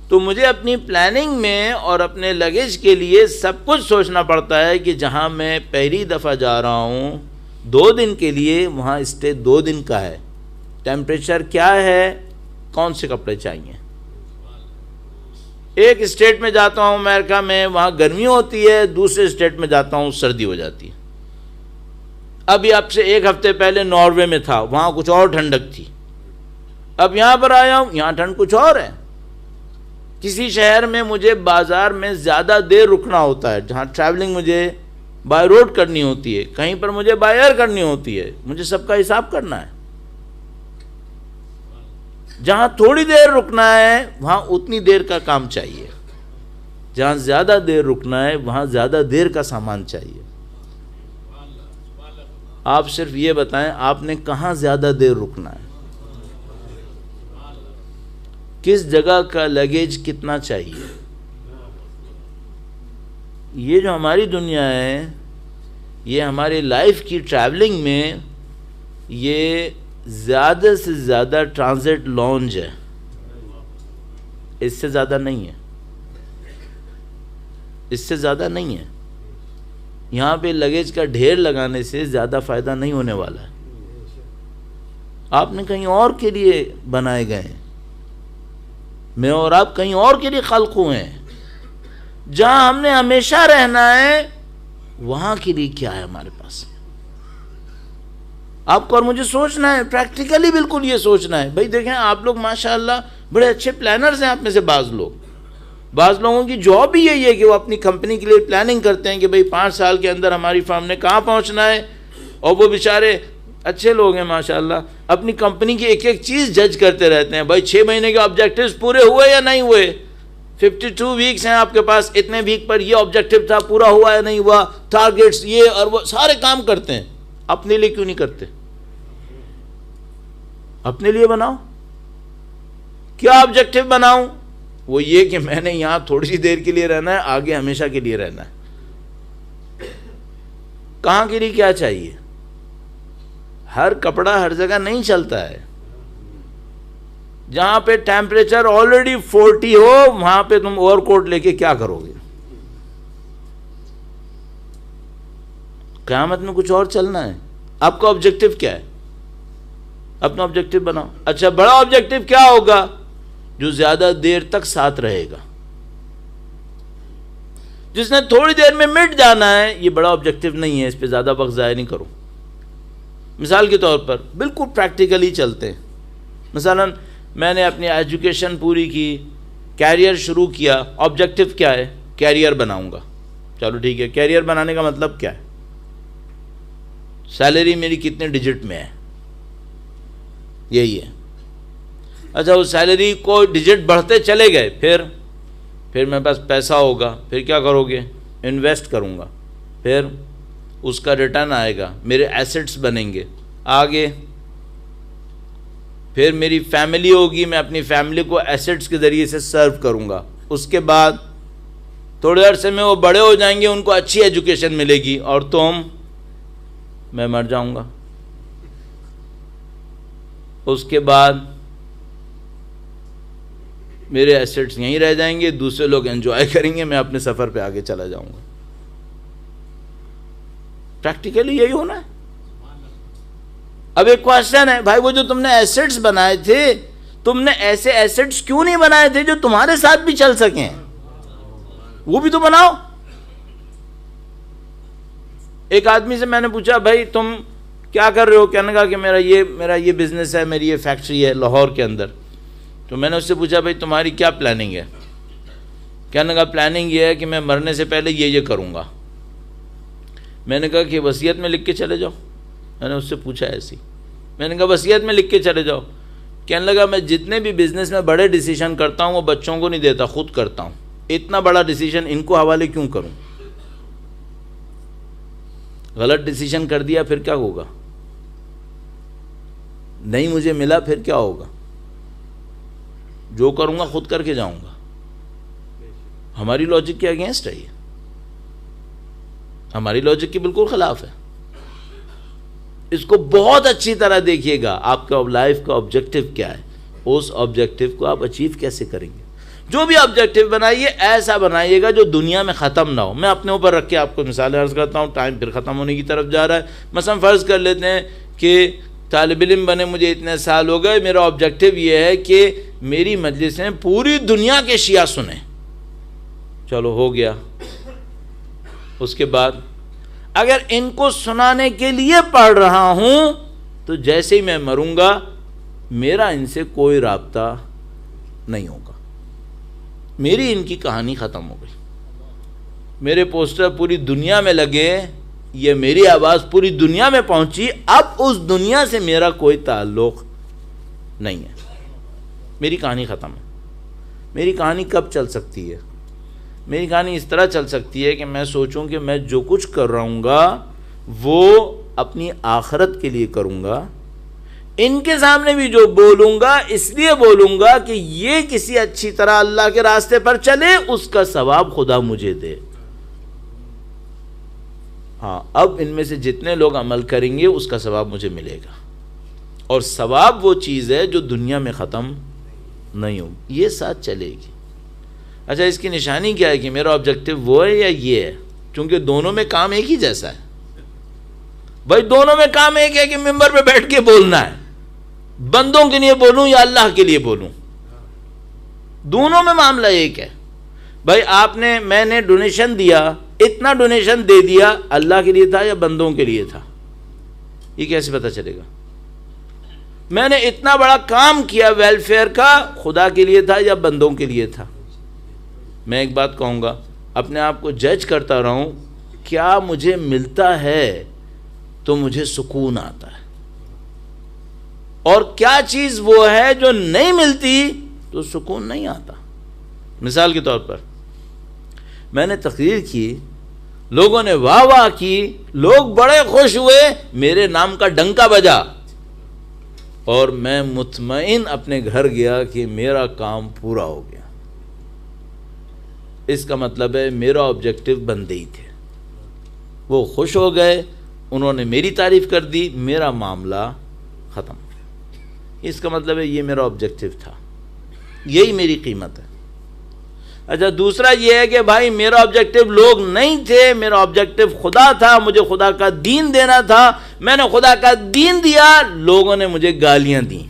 تو مجھے اپنی پلاننگ میں اور اپنے لگیج کے لیے سب کچھ سوچنا پڑتا ہے کہ جہاں میں پہلی دفعہ جا رہا ہوں 2 دن کے لیے، وہاں اسٹے 2 دن کا ہے، ٹیمپریچر کیا ہے، کون سے کپڑے چاہیے۔ ایک اسٹیٹ میں جاتا ہوں امریکہ میں، وہاں گرمی ہوتی ہے، دوسرے اسٹیٹ میں جاتا ہوں سردی ہو جاتی ہے۔ ابھی اب سے 1 ہفتے پہلے ناروے میں تھا، وہاں کچھ اور ٹھنڈک تھی، اب یہاں پر آیا ہوں یہاں ٹھنڈ کچھ اور ہے۔ کسی شہر میں مجھے بازار میں زیادہ دیر رکنا ہوتا ہے، جہاں ٹریولنگ مجھے بائی روڈ کرنی ہوتی ہے، کہیں پر مجھے بائی ایئر کرنی ہوتی ہے، مجھے سب کا حساب کرنا ہے۔ جہاں تھوڑی دیر رکنا ہے وہاں اتنی دیر کا کام چاہیے، جہاں زیادہ دیر رکنا ہے وہاں زیادہ دیر کا سامان چاہیے۔ آپ صرف یہ بتائیں آپ نے کہاں زیادہ دیر رکنا ہے، کس جگہ کا لگیج کتنا چاہیے۔ یہ جو ہماری دنیا ہے، یہ ہماری لائف کی ٹریولنگ میں یہ زیادہ سے زیادہ ٹرانزٹ لانچ ہے، اس سے زیادہ نہیں ہے، اس سے زیادہ نہیں ہے۔ یہاں پہ لگیج کا ڈھیر لگانے سے زیادہ فائدہ نہیں ہونے والا ہے۔ آپ نے کہیں اور کے لیے بنائے گئے ہیں، میں اور آپ کہیں اور کے لیے خلق ہوئے ہیں۔ جہاں ہم نے ہمیشہ رہنا ہے وہاں کے لیے کیا ہے ہمارے پاس؟ آپ کو اور مجھے سوچنا ہے، پریکٹیکلی بالکل یہ سوچنا ہے۔ بھائی دیکھیں آپ لوگ ماشاءاللہ بڑے اچھے پلانرز ہیں، آپ میں سے بعض لوگوں کی جاب بھی یہی ہے کہ وہ اپنی کمپنی کے لیے پلاننگ کرتے ہیں کہ بھئی 5 سال کے اندر ہماری فرم نے کہاں پہنچنا ہے، اور وہ بیچارے اچھے لوگ ہیں ماشاءاللہ، اپنی کمپنی کی ایک ایک چیز جج کرتے رہتے ہیں۔ بھائی 6 مہینے کے آبجیکٹیوز پورے ہوئے یا نہیں ہوئے، 52 ویکس ہیں آپ کے پاس، اتنے ویک پر یہ آبجیکٹیو تھا، پورا ہوا یا نہیں ہوا، ٹارگیٹس یہ اور وہ سارے کام کرتے ہیں۔ اپنے لیے کیوں نہیں کرتے؟ اپنے لیے بناؤ۔ کیا آبجیکٹیو بناؤں؟ وہ یہ کہ میں نے یہاں تھوڑی سی دیر کے لیے رہنا ہے، آگے ہمیشہ کے لیے رہنا ہے۔ کہاں کے لیے کیا چاہیے؟ ہر کپڑا ہر جگہ نہیں چلتا ہے۔ جہاں پہ ٹیمپریچر آلریڈی 40 ہو وہاں پہ تم اوور کوٹ لے کے کیا کرو گے؟ قیامت میں کچھ اور چلنا ہے۔ آپ کا آبجیکٹیو کیا ہے؟ اپنا آبجیکٹیو بناؤ۔ اچھا بڑا آبجیکٹیو کیا ہوگا؟ جو زیادہ دیر تک ساتھ رہے گا۔ جس نے تھوڑی دیر میں مٹ جانا ہے یہ بڑا آبجیکٹیو نہیں ہے، اس پہ زیادہ وقت ضائع نہیں کرو۔ مثال کے طور پر بالکل پریکٹیکلی چلتے ہیں۔ مثلا میں نے اپنی ایجوکیشن پوری کی، کیریئر شروع کیا، آبجیکٹیو کیا ہے؟ کیریئر بناؤں گا۔ چلو ٹھیک ہے، کیریئر بنانے کا مطلب کیا ہے؟ سیلری میری کتنے ڈیجٹ میں ہے، یہی ہے۔ اچھا وہ سیلری کو ڈیجٹ بڑھتے چلے گئے، پھر میرے پاس پیسہ ہوگا، پھر کیا کرو گے؟ انویسٹ کروں گا، پھر اس کا ریٹرن آئے گا، میرے ایسٹس بنیں گے آگے، پھر میری فیملی ہوگی، میں اپنی فیملی کو ایسٹس کے ذریعے سے سرو کروں گا۔ اس کے بعد تھوڑے عرصے میں وہ بڑے ہو جائیں گے، ان کو اچھی ایجوکیشن ملے گی، اور میں مر جاؤں گا۔ اس کے بعد میرے ایسٹس یہیں رہ جائیں گے، دوسرے لوگ انجوائے کریں گے، میں اپنے سفر پہ آگے چلا جاؤں گا۔ پریکٹیکلی یہی ہونا ہے۔ اب ایک کوشچن ہے، بھائی وہ جو تم نے ایسٹس بنائے تھے، تم نے ایسے ایسٹس کیوں نہیں بنائے تھے جو تمہارے ساتھ بھی چل سکیں؟ وہ بھی تو بناؤ۔ ایک آدمی سے میں نے پوچھا بھائی تم کیا کر رہے ہو؟ کہنے لگا کہ میرا یہ بزنس ہے، میری یہ فیکٹری ہے لاہور کے اندر۔ تو میں نے اس سے پوچھا بھائی تمہاری کیا پلاننگ ہے؟ کہنے لگا پلاننگ یہ ہے کہ میں مرنے سے پہلے یہ کروں گا۔ میں نے کہا کہ وصیت میں لکھ کے چلے جاؤ۔ میں نے اس سے پوچھا ایسی، میں نے کہا وصیت میں لکھ کے چلے جاؤ۔ کہنے لگا میں جتنے بھی بزنس میں بڑے ڈیسیشن کرتا ہوں وہ بچوں کو نہیں دیتا، خود کرتا ہوں۔ اتنا بڑا ڈیسیشن ان کو حوالے کیوں کروں؟ غلط ڈیسیشن کر دیا پھر کیا ہوگا؟ نہیں مجھے ملا پھر کیا ہوگا؟ جو کروں گا خود کر کے جاؤں گا۔ ہماری لاجک کے اگینسٹ ہے یہ، ہماری لاجک کے بالکل خلاف ہے۔ اس کو بہت اچھی طرح دیکھیے گا، آپ کا لائف کا آبجیکٹیو کیا ہے، اس آبجیکٹیو کو آپ اچیو کیسے کریں گے۔ جو بھی آبجیکٹیو بنائیے ایسا بنائیے گا جو دنیا میں ختم نہ ہو۔ میں اپنے اوپر رکھ کے آپ کو مثالیں عرض کرتا ہوں، ٹائم پھر ختم ہونے کی طرف جا رہا ہے۔ مثلا فرض کر لیتے ہیں کہ طالب علم بنے مجھے اتنے سال ہو گئے، میرا آبجیکٹیو یہ ہے کہ میری مجلسیں پوری دنیا کے شیعہ سنیں۔ چلو ہو گیا۔ اس کے بعد اگر ان کو سنانے کے لیے پڑھ رہا ہوں تو جیسے ہی میں مروں گا میرا ان سے کوئی رابطہ نہیں ہوگا، میری ان کی کہانی ختم ہو گئی۔ میرے پوسٹر پوری دنیا میں لگے، یہ میری آواز پوری دنیا میں پہنچی، اب اس دنیا سے میرا کوئی تعلق نہیں ہے۔ میری کہانی ختم ہے. میری کہانی کب چل سکتی ہے؟ میری کہانی اس طرح چل سکتی ہے کہ میں سوچوں کہ میں جو کچھ کر رہا ہوں گا وہ اپنی آخرت کے لیے کروں گا. ان کے سامنے بھی جو بولوں گا اس لیے بولوں گا کہ یہ کسی اچھی طرح اللہ کے راستے پر چلے، اس کا ثواب خدا مجھے دے. ہاں، اب ان میں سے جتنے لوگ عمل کریں گے اس کا ثواب مجھے ملے گا، اور ثواب وہ چیز ہے جو دنیا میں ختم نہیں ہوگی، یہ ساتھ چلے گی. اچھا، اس کی نشانی کیا ہے کہ میرا آبجیکٹو وہ ہے یا یہ ہے؟ چونکہ دونوں میں کام ایک ہی جیسا ہے. بھائی دونوں میں کام ایک ہے کہ ممبر پہ بیٹھ کے بولنا ہے، بندوں کے لیے بولوں یا اللہ کے لیے بولوں، دونوں میں معاملہ ایک ہے. بھائی میں نے ڈونیشن دیا، اتنا ڈونیشن دے دیا، اللہ کے لیے تھا یا بندوں کے لیے تھا؟ یہ کیسے پتہ چلے گا؟ میں نے اتنا بڑا کام کیا ویلفیئر کا، خدا کے لیے تھا یا بندوں کے لیے تھا؟ میں ایک بات کہوں گا، اپنے آپ کو جج کرتا رہوں، کیا مجھے ملتا ہے تو مجھے سکون آتا ہے، اور کیا چیز وہ ہے جو نہیں ملتی تو سکون نہیں آتا. مثال کے طور پر میں نے تقریر کی، لوگوں نے واہ واہ کی، لوگ بڑے خوش ہوئے، میرے نام کا ڈنکا بجا، اور میں مطمئن اپنے گھر گیا کہ میرا کام پورا ہو گیا. اس کا مطلب ہے میرا آبجیکٹو بندے ہی تھے، وہ خوش ہو گئے، انہوں نے میری تعریف کر دی، میرا معاملہ ختم. اس کا مطلب ہے یہ میرا آبجیکٹو تھا، یہی میری قیمت ہے. اچھا، دوسرا یہ ہے کہ بھائی میرا آبجیکٹو لوگ نہیں تھے، میرا آبجیکٹو خدا تھا، مجھے خدا کا دین دینا تھا، میں نے خدا کا دین دیا، لوگوں نے مجھے گالیاں دیں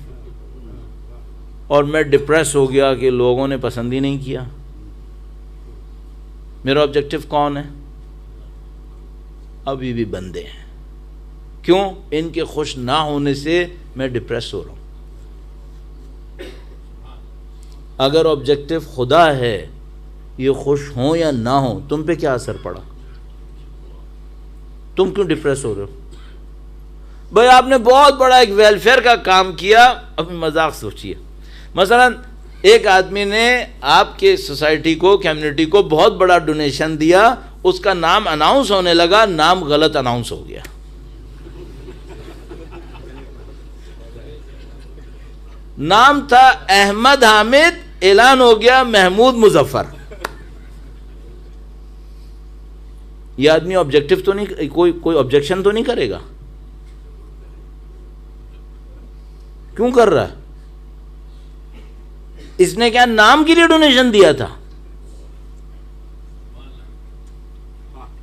اور میں ڈپریس ہو گیا کہ لوگوں نے پسند ہی نہیں کیا. میرا آبجیکٹو کون ہے؟ ابھی بھی بندے ہیں. کیوں؟ ان کے خوش نہ ہونے سے میں ڈپریس ہو رہا ہوں. اگر آبجیکٹو خدا ہے، یہ خوش ہوں یا نہ ہوں، تم پہ کیا اثر پڑا؟ تم کیوں ڈپریس ہو رہے ہو؟ بھائی آپ نے بہت بڑا ایک ویلفیئر کا کام کیا، ابھی مذاق سوچیے. مثلا ایک آدمی نے آپ کے سوسائٹی کو، کمیونٹی کو بہت بڑا ڈونیشن دیا، اس کا نام اناؤنس ہونے لگا، نام غلط اناؤنس ہو گیا. نام تھا احمد حامد، اعلان ہو گیا محمود مظفر. یہ آدمی آبجیکٹو تو نہیں، کوئی آبجیکشن تو نہیں کرے گا؟ کیوں کر رہا ہے؟ اس نے کیا نام کے لیے ڈونیشن دیا تھا؟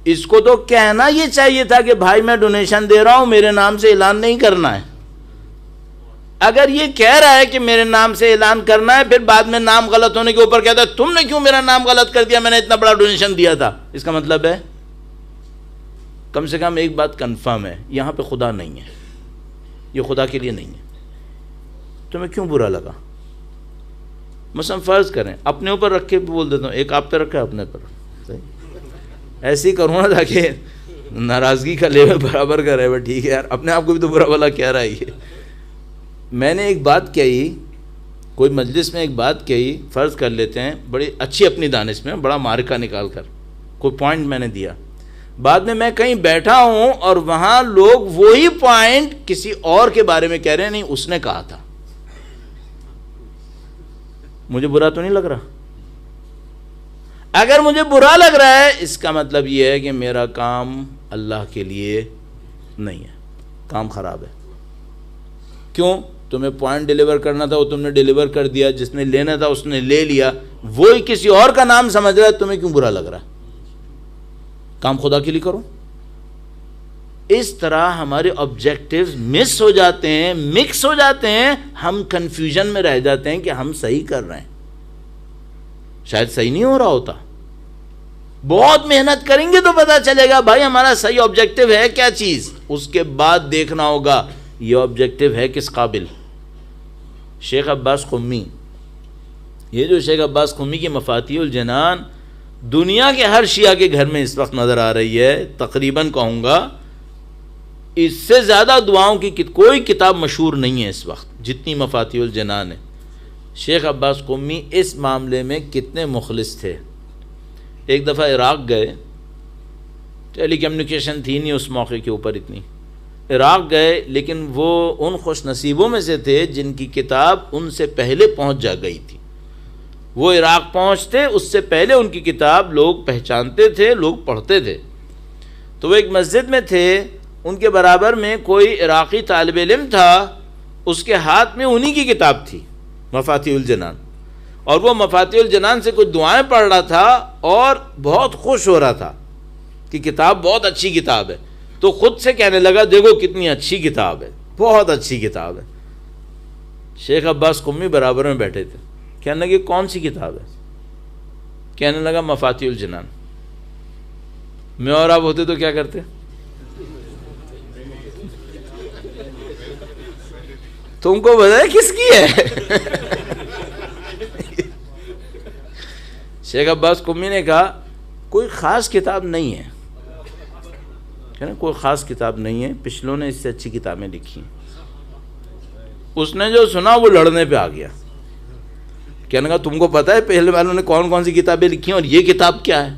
اس کو تو کہنا یہ چاہیے تھا کہ بھائی میں ڈونیشن دے رہا ہوں، میرے نام سے اعلان نہیں کرنا ہے. اگر یہ کہہ رہا ہے کہ میرے نام سے اعلان کرنا ہے، پھر بعد میں نام غلط ہونے کے اوپر کہتا ہے تم نے کیوں میرا نام غلط کر دیا، میں نے اتنا بڑا ڈونیشن دیا تھا، اس کا مطلب ہے کم سے کم ایک بات کنفرم ہے، یہاں پہ خدا نہیں ہے، یہ خدا کے لیے نہیں ہے. تمہیں کیوں برا لگا؟ مثلا فرض کریں اپنے اوپر رکھ کے بول دیتا ہوں، ایک آپ پہ رکھا ہے اپنے پر، ایسے ہی کروں نا تاکہ ناراضگی کا لیول برابر کا رہے. ٹھیک ہے یار، اپنے آپ کو بھی تو برا بھلا کہہ رہا ہے. یہ میں نے ایک بات کہی، کوئی مجلس میں ایک بات کہی، فرض کر لیتے ہیں بڑی اچھی اپنی دانش میں، بڑا معرکہ نکال کر کوئی پوائنٹ میں نے دیا، بعد میں کہیں بیٹھا ہوں اور وہاں لوگ وہی پوائنٹ کسی اور کے بارے میں کہہ رہے ہیں، نہیں اس نے کہا تھا. مجھے برا تو نہیں لگ رہا؟ اگر مجھے برا لگ رہا ہے، اس کا مطلب یہ ہے کہ میرا کام اللہ کے لیے نہیں ہے، کام خراب ہے. کیوں؟ تمہیں پوائنٹ ڈیلیور کرنا تھا، وہ تم نے ڈیلیور کر دیا، جس نے لینا تھا اس نے لے لیا، وہی کسی اور کا نام سمجھ رہا ہے، تمہیں کیوں برا لگ رہا ہے؟ کام خدا کے لیے کرو. اس طرح ہمارے آبجیکٹیوز مس ہو جاتے ہیں، مکس ہو جاتے ہیں، ہم کنفیوژن میں رہ جاتے ہیں کہ ہم صحیح کر رہے ہیں، شاید صحیح نہیں ہو رہا ہوتا. بہت محنت کریں گے تو پتا چلے گا بھائی ہمارا صحیح آبجیکٹیو ہے کیا چیز. اس کے بعد دیکھنا ہوگا یہ آبجیکٹیو ہے کس قابل. شیخ عباس قمی، یہ جو شیخ عباس قمی کی مفاتیح الجنان دنیا کے ہر شیعہ کے گھر میں اس وقت نظر آ رہی ہے، تقریباً کہوں گا اس سے زیادہ دعاؤں کی کوئی کتاب مشہور نہیں ہے اس وقت جتنی مفاتیح الجنان ہے. شیخ عباس قمی اس معاملے میں کتنے مخلص تھے. ایک دفعہ عراق گئے، ٹیلی کمیونیکیشن تھی نہیں اس موقع کے اوپر اتنی. عراق گئے، لیکن وہ ان خوش نصیبوں میں سے تھے جن کی کتاب ان سے پہلے پہنچ جا گئی تھی. وہ عراق پہنچتے اس سے پہلے ان کی کتاب لوگ پہچانتے تھے، لوگ پڑھتے تھے. تو وہ ایک مسجد میں تھے، ان کے برابر میں کوئی عراقی طالب علم تھا، اس کے ہاتھ میں انہی کی کتاب تھی مفاتیح الجنان، اور وہ مفاتیح الجنان سے کچھ دعائیں پڑھ رہا تھا اور بہت خوش ہو رہا تھا کہ کتاب بہت اچھی کتاب ہے. تو خود سے کہنے لگا دیکھو کتنی اچھی کتاب ہے، بہت اچھی کتاب ہے. شیخ عباس قمی برابر میں بیٹھے تھے، کہنے لگے کون سی کتاب ہے؟ کہنے لگا مفاتیح الجنان. میں اور آپ ہوتے تو کیا کرتے؟ تم کو پتہ ہے کس کی ہے؟ شیخ عباس قمی نے کہا کوئی خاص کتاب نہیں ہے، کوئی خاص کتاب نہیں ہے، پچھلوں نے اس سے اچھی کتابیں لکھی. اس نے جو سنا وہ لڑنے پہ آ گیا، کہنے لگا تم کو پتہ ہے پہلے والوں نے کون کون سی کتابیں لکھی ہیں اور یہ کتاب کیا ہے؟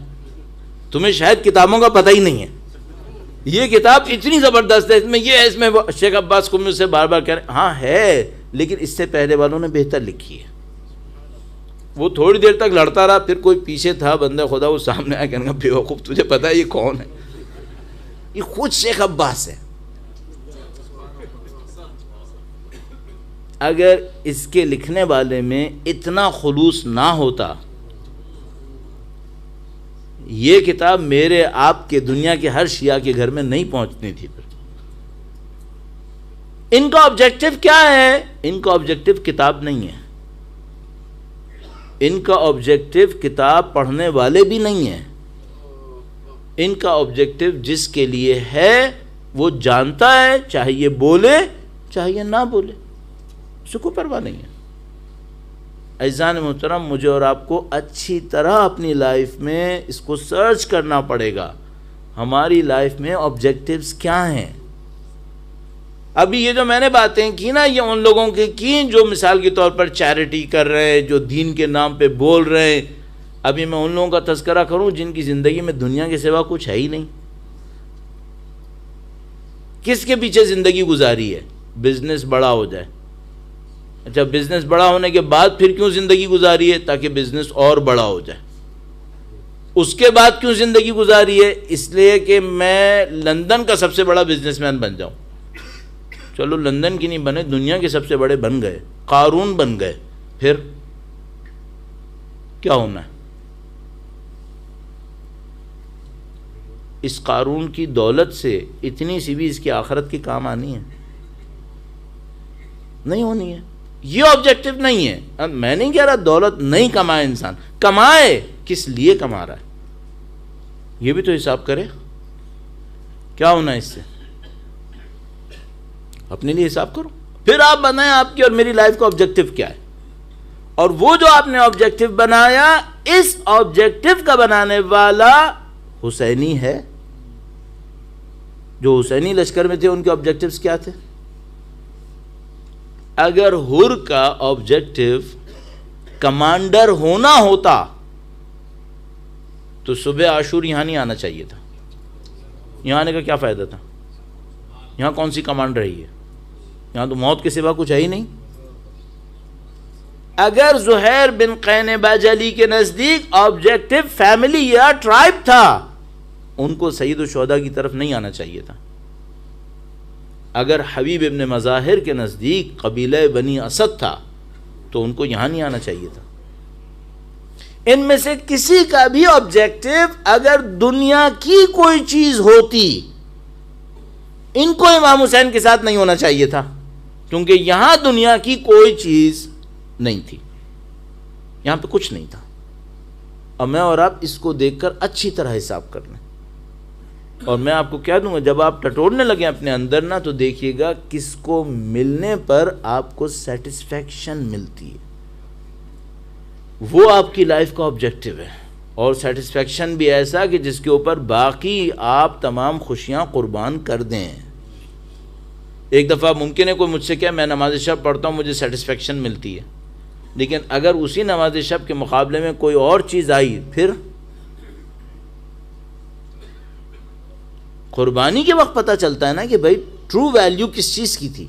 تمہیں شاید کتابوں کا پتہ ہی نہیں ہے. یہ کتاب اتنی زبردست ہے، اس میں یہ ہے، اس میں وہ. شیخ عباس قمی سے بار بار کہہ رہے ہاں ہے، لیکن اس سے پہلے والوں نے بہتر لکھی ہے. وہ تھوڑی دیر تک لڑتا رہا، پھر کوئی پیچھے تھا بندہ خدا، وہ سامنے آیا، کہنے لگا بیوقوف تجھے پتہ ہے یہ کون ہے؟ یہ خود شیخ عباس ہے. اگر اس کے لکھنے والے میں اتنا خلوص نہ ہوتا، یہ کتاب میرے آپ کے دنیا کے ہر شیعہ کے گھر میں نہیں پہنچنی تھی. پھر ان کا آبجیکٹو کیا ہے؟ ان کا آبجیکٹو کتاب نہیں ہے، ان کا آبجیکٹو کتاب پڑھنے والے بھی نہیں ہیں. ان کا آبجیکٹو جس کے لیے ہے وہ جانتا ہے، چاہے یہ بولے چاہے یہ نہ بولے، اس کو پرواہ نہیں ہے. عزیزان محترم، مجھے اور آپ کو اچھی طرح اپنی لائف میں اس کو سرچ کرنا پڑے گا، ہماری لائف میں آبجیکٹیوز کیا ہیں. ابھی یہ جو میں نے باتیں کی نا، یہ ان لوگوں کی کی جو مثال کے طور پر چیریٹی کر رہے ہیں، جو دین کے نام پہ بول رہے ہیں. ابھی میں ان لوگوں کا تذکرہ کروں جن کی زندگی میں دنیا کے سوا کچھ ہے ہی نہیں. کس کے پیچھے زندگی گزاری ہے؟ بزنس بڑا ہو جائے. اچھا، بزنس بڑا ہونے کے بعد پھر کیوں زندگی گزاری ہے؟ تاکہ بزنس اور بڑا ہو جائے. اس کے بعد کیوں زندگی گزاری ہے؟ اس لیے کہ میں لندن کا سب سے بڑا بزنس مین بن جاؤں. چلو لندن کی نہیں بنے، دنیا کے سب سے بڑے بن گئے، قارون بن گئے، پھر کیا ہونا ہے؟ اس قارون کی دولت سے اتنی سی بھی اس کی آخرت کی کام آنی ہے؟ نہیں ہونی ہے. یہ آبجیکٹو نہیں ہے. میں نہیں کہہ رہا دولت نہیں کمائے انسان، کمائے، کس لیے کما رہا ہے یہ بھی تو حساب کرے. کیا ہونا ہے اس سے؟ اپنے لیے حساب کرو، پھر آپ بنائیں آپ کی اور میری لائف کا آبجیکٹو کیا ہے. اور وہ جو آپ نے آبجیکٹو بنایا، اس آبجیکٹو کا بنانے والا حسینی ہے. جو حسینی لشکر میں تھے ان کے آبجیکٹیوز کیا تھے؟ اگر حر کا آبجیکٹیو کمانڈر ہونا ہوتا تو صبح عاشور یہاں نہیں آنا چاہیے تھا. یہاں آنے کا کیا فائدہ تھا؟ یہاں کون سی کمانڈ رہی ہے؟ یہاں تو موت کے سوا کچھ ہے ہی نہیں. اگر زہیر بن قین باجلی کے نزدیک آبجیکٹیو فیملی یا ٹرائب تھا، ان کو سید الشہداء کی طرف نہیں آنا چاہیے تھا. اگر حبیب ابن مظاہر کے نزدیک قبیلہ بنی اسد تھا تو ان کو یہاں نہیں آنا چاہیے تھا. ان میں سے کسی کا بھی آبجیکٹیو اگر دنیا کی کوئی چیز ہوتی، ان کو امام حسین کے ساتھ نہیں ہونا چاہیے تھا، کیونکہ یہاں دنیا کی کوئی چیز نہیں تھی، یہاں پہ کچھ نہیں تھا. اور میں اور آپ اس کو دیکھ کر اچھی طرح حساب کر لیں. اور میں آپ کو کہہ دوں گا، جب آپ ٹٹولنے لگیں اپنے اندر نا، تو دیکھیے گا کس کو ملنے پر آپ کو سیٹسفیکشن ملتی ہے، وہ آپ کی لائف کا آبجیکٹیو ہے. اور سیٹسفیکشن بھی ایسا کہ جس کے اوپر باقی آپ تمام خوشیاں قربان کر دیں. ایک دفعہ ممکن ہے کوئی مجھ سے کہے میں نماز شب پڑھتا ہوں مجھے سیٹسفیکشن ملتی ہے. لیکن اگر اسی نماز شب کے مقابلے میں کوئی اور چیز آئی، پھر قربانی کے وقت پتہ چلتا ہے نا کہ بھائی ٹرو ویلیو کس چیز کی تھی.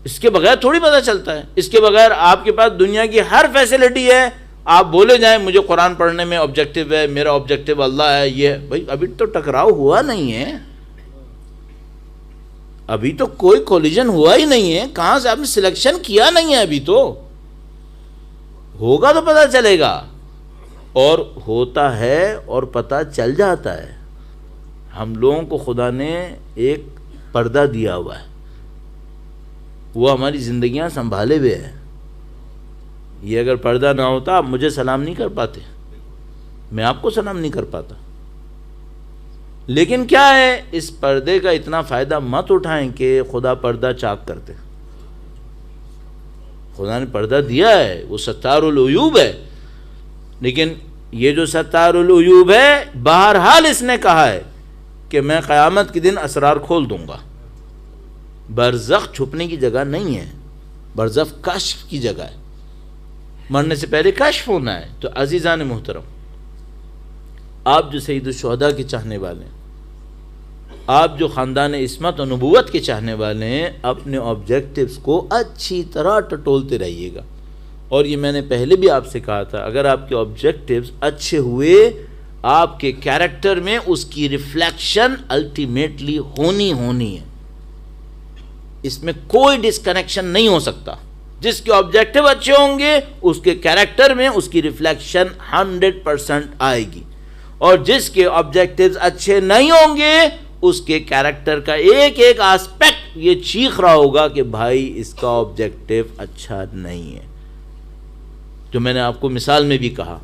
اس کے بغیر تھوڑی پتہ چلتا ہے. اس کے بغیر آپ کے پاس دنیا کی ہر فیسلٹی ہے، آپ بولے جائیں مجھے قرآن پڑھنے میں آبجیکٹیو ہے، میرا آبجیکٹیو اللہ ہے، یہ بھائی ابھی تو ٹکراؤ ہوا نہیں ہے، ابھی تو کوئی کولیجن ہوا ہی نہیں ہے، کہاں سے آپ نے سلیکشن کیا نہیں ہے، ابھی تو ہوگا تو پتہ چلے گا. اور ہوتا ہے اور پتہ چل جاتا ہے. ہم لوگوں کو خدا نے ایک پردہ دیا ہوا ہے، وہ ہماری زندگیاں سنبھالے ہوئے ہیں. یہ اگر پردہ نہ ہوتا آپ مجھے سلام نہیں کر پاتے، میں آپ کو سلام نہیں کر پاتا. لیکن کیا ہے، اس پردے کا اتنا فائدہ مت اٹھائیں کہ خدا پردہ چاک کرتے. خدا نے پردہ دیا ہے، وہ ستار العیوب ہے. لیکن یہ جو ستار العیوب ہے، بہرحال اس نے کہا ہے کہ میں قیامت کے دن اسرار کھول دوں گا. برزخ چھپنے کی جگہ نہیں ہے، برزخ کشف کی جگہ ہے. مرنے سے پہلے کشف ہونا ہے. تو عزیزان محترم، آپ جو سید الشہداء کے چاہنے والے ہیں، آپ جو خاندان عصمت و نبوت کے چاہنے والے ہیں، اپنے آبجیکٹیوز کو اچھی طرح ٹٹولتے رہیے گا. اور یہ میں نے پہلے بھی آپ سے کہا تھا، اگر آپ کے آبجیکٹیوز اچھے ہوئے، آپ کے کیریکٹر میں اس کی ریفلیکشن الٹیمیٹلی ہونی ہے. اس میں کوئی ڈسکنیکشن نہیں ہو سکتا. جس کے آبجیکٹیو اچھے ہوں گے اس کے کیریکٹر میں اس کی ریفلیکشن 100% آئے گی. اور جس کے آبجیکٹیوز اچھے نہیں ہوں گے اس کے کیریکٹر کا ایک ایک آسپیکٹ یہ چیخ رہا ہوگا کہ بھائی اس کا آبجیکٹیو اچھا نہیں ہے. جو میں نے آپ کو مثال میں بھی کہا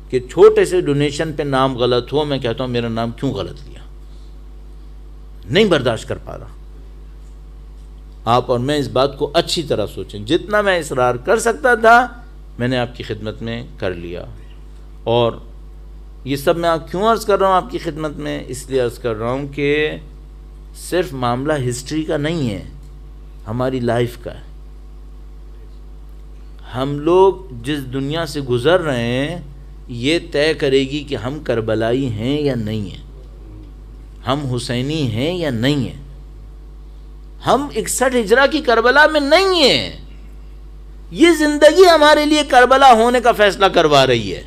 کہ چھوٹے سے ڈونیشن پہ نام غلط ہو، میں کہتا ہوں میرا نام کیوں غلط لیا، نہیں برداشت کر پا رہا. آپ اور میں اس بات کو اچھی طرح سوچیں. جتنا میں اصرار کر سکتا تھا میں نے آپ کی خدمت میں کر لیا. اور یہ سب میں کیوں عرض کر رہا ہوں آپ کی خدمت میں؟ اس لیے عرض کر رہا ہوں کہ صرف معاملہ ہسٹری کا نہیں ہے، ہماری لائف کا ہے. ہم لوگ جس دنیا سے گزر رہے ہیں یہ طے کرے گی کہ ہم کربلائی ہیں یا نہیں ہیں، ہم حسینی ہیں یا نہیں ہیں. ہم 61 ہجرہ کی کربلا میں نہیں ہیں. یہ زندگی ہمارے لیے کربلا ہونے کا فیصلہ کروا رہی ہے.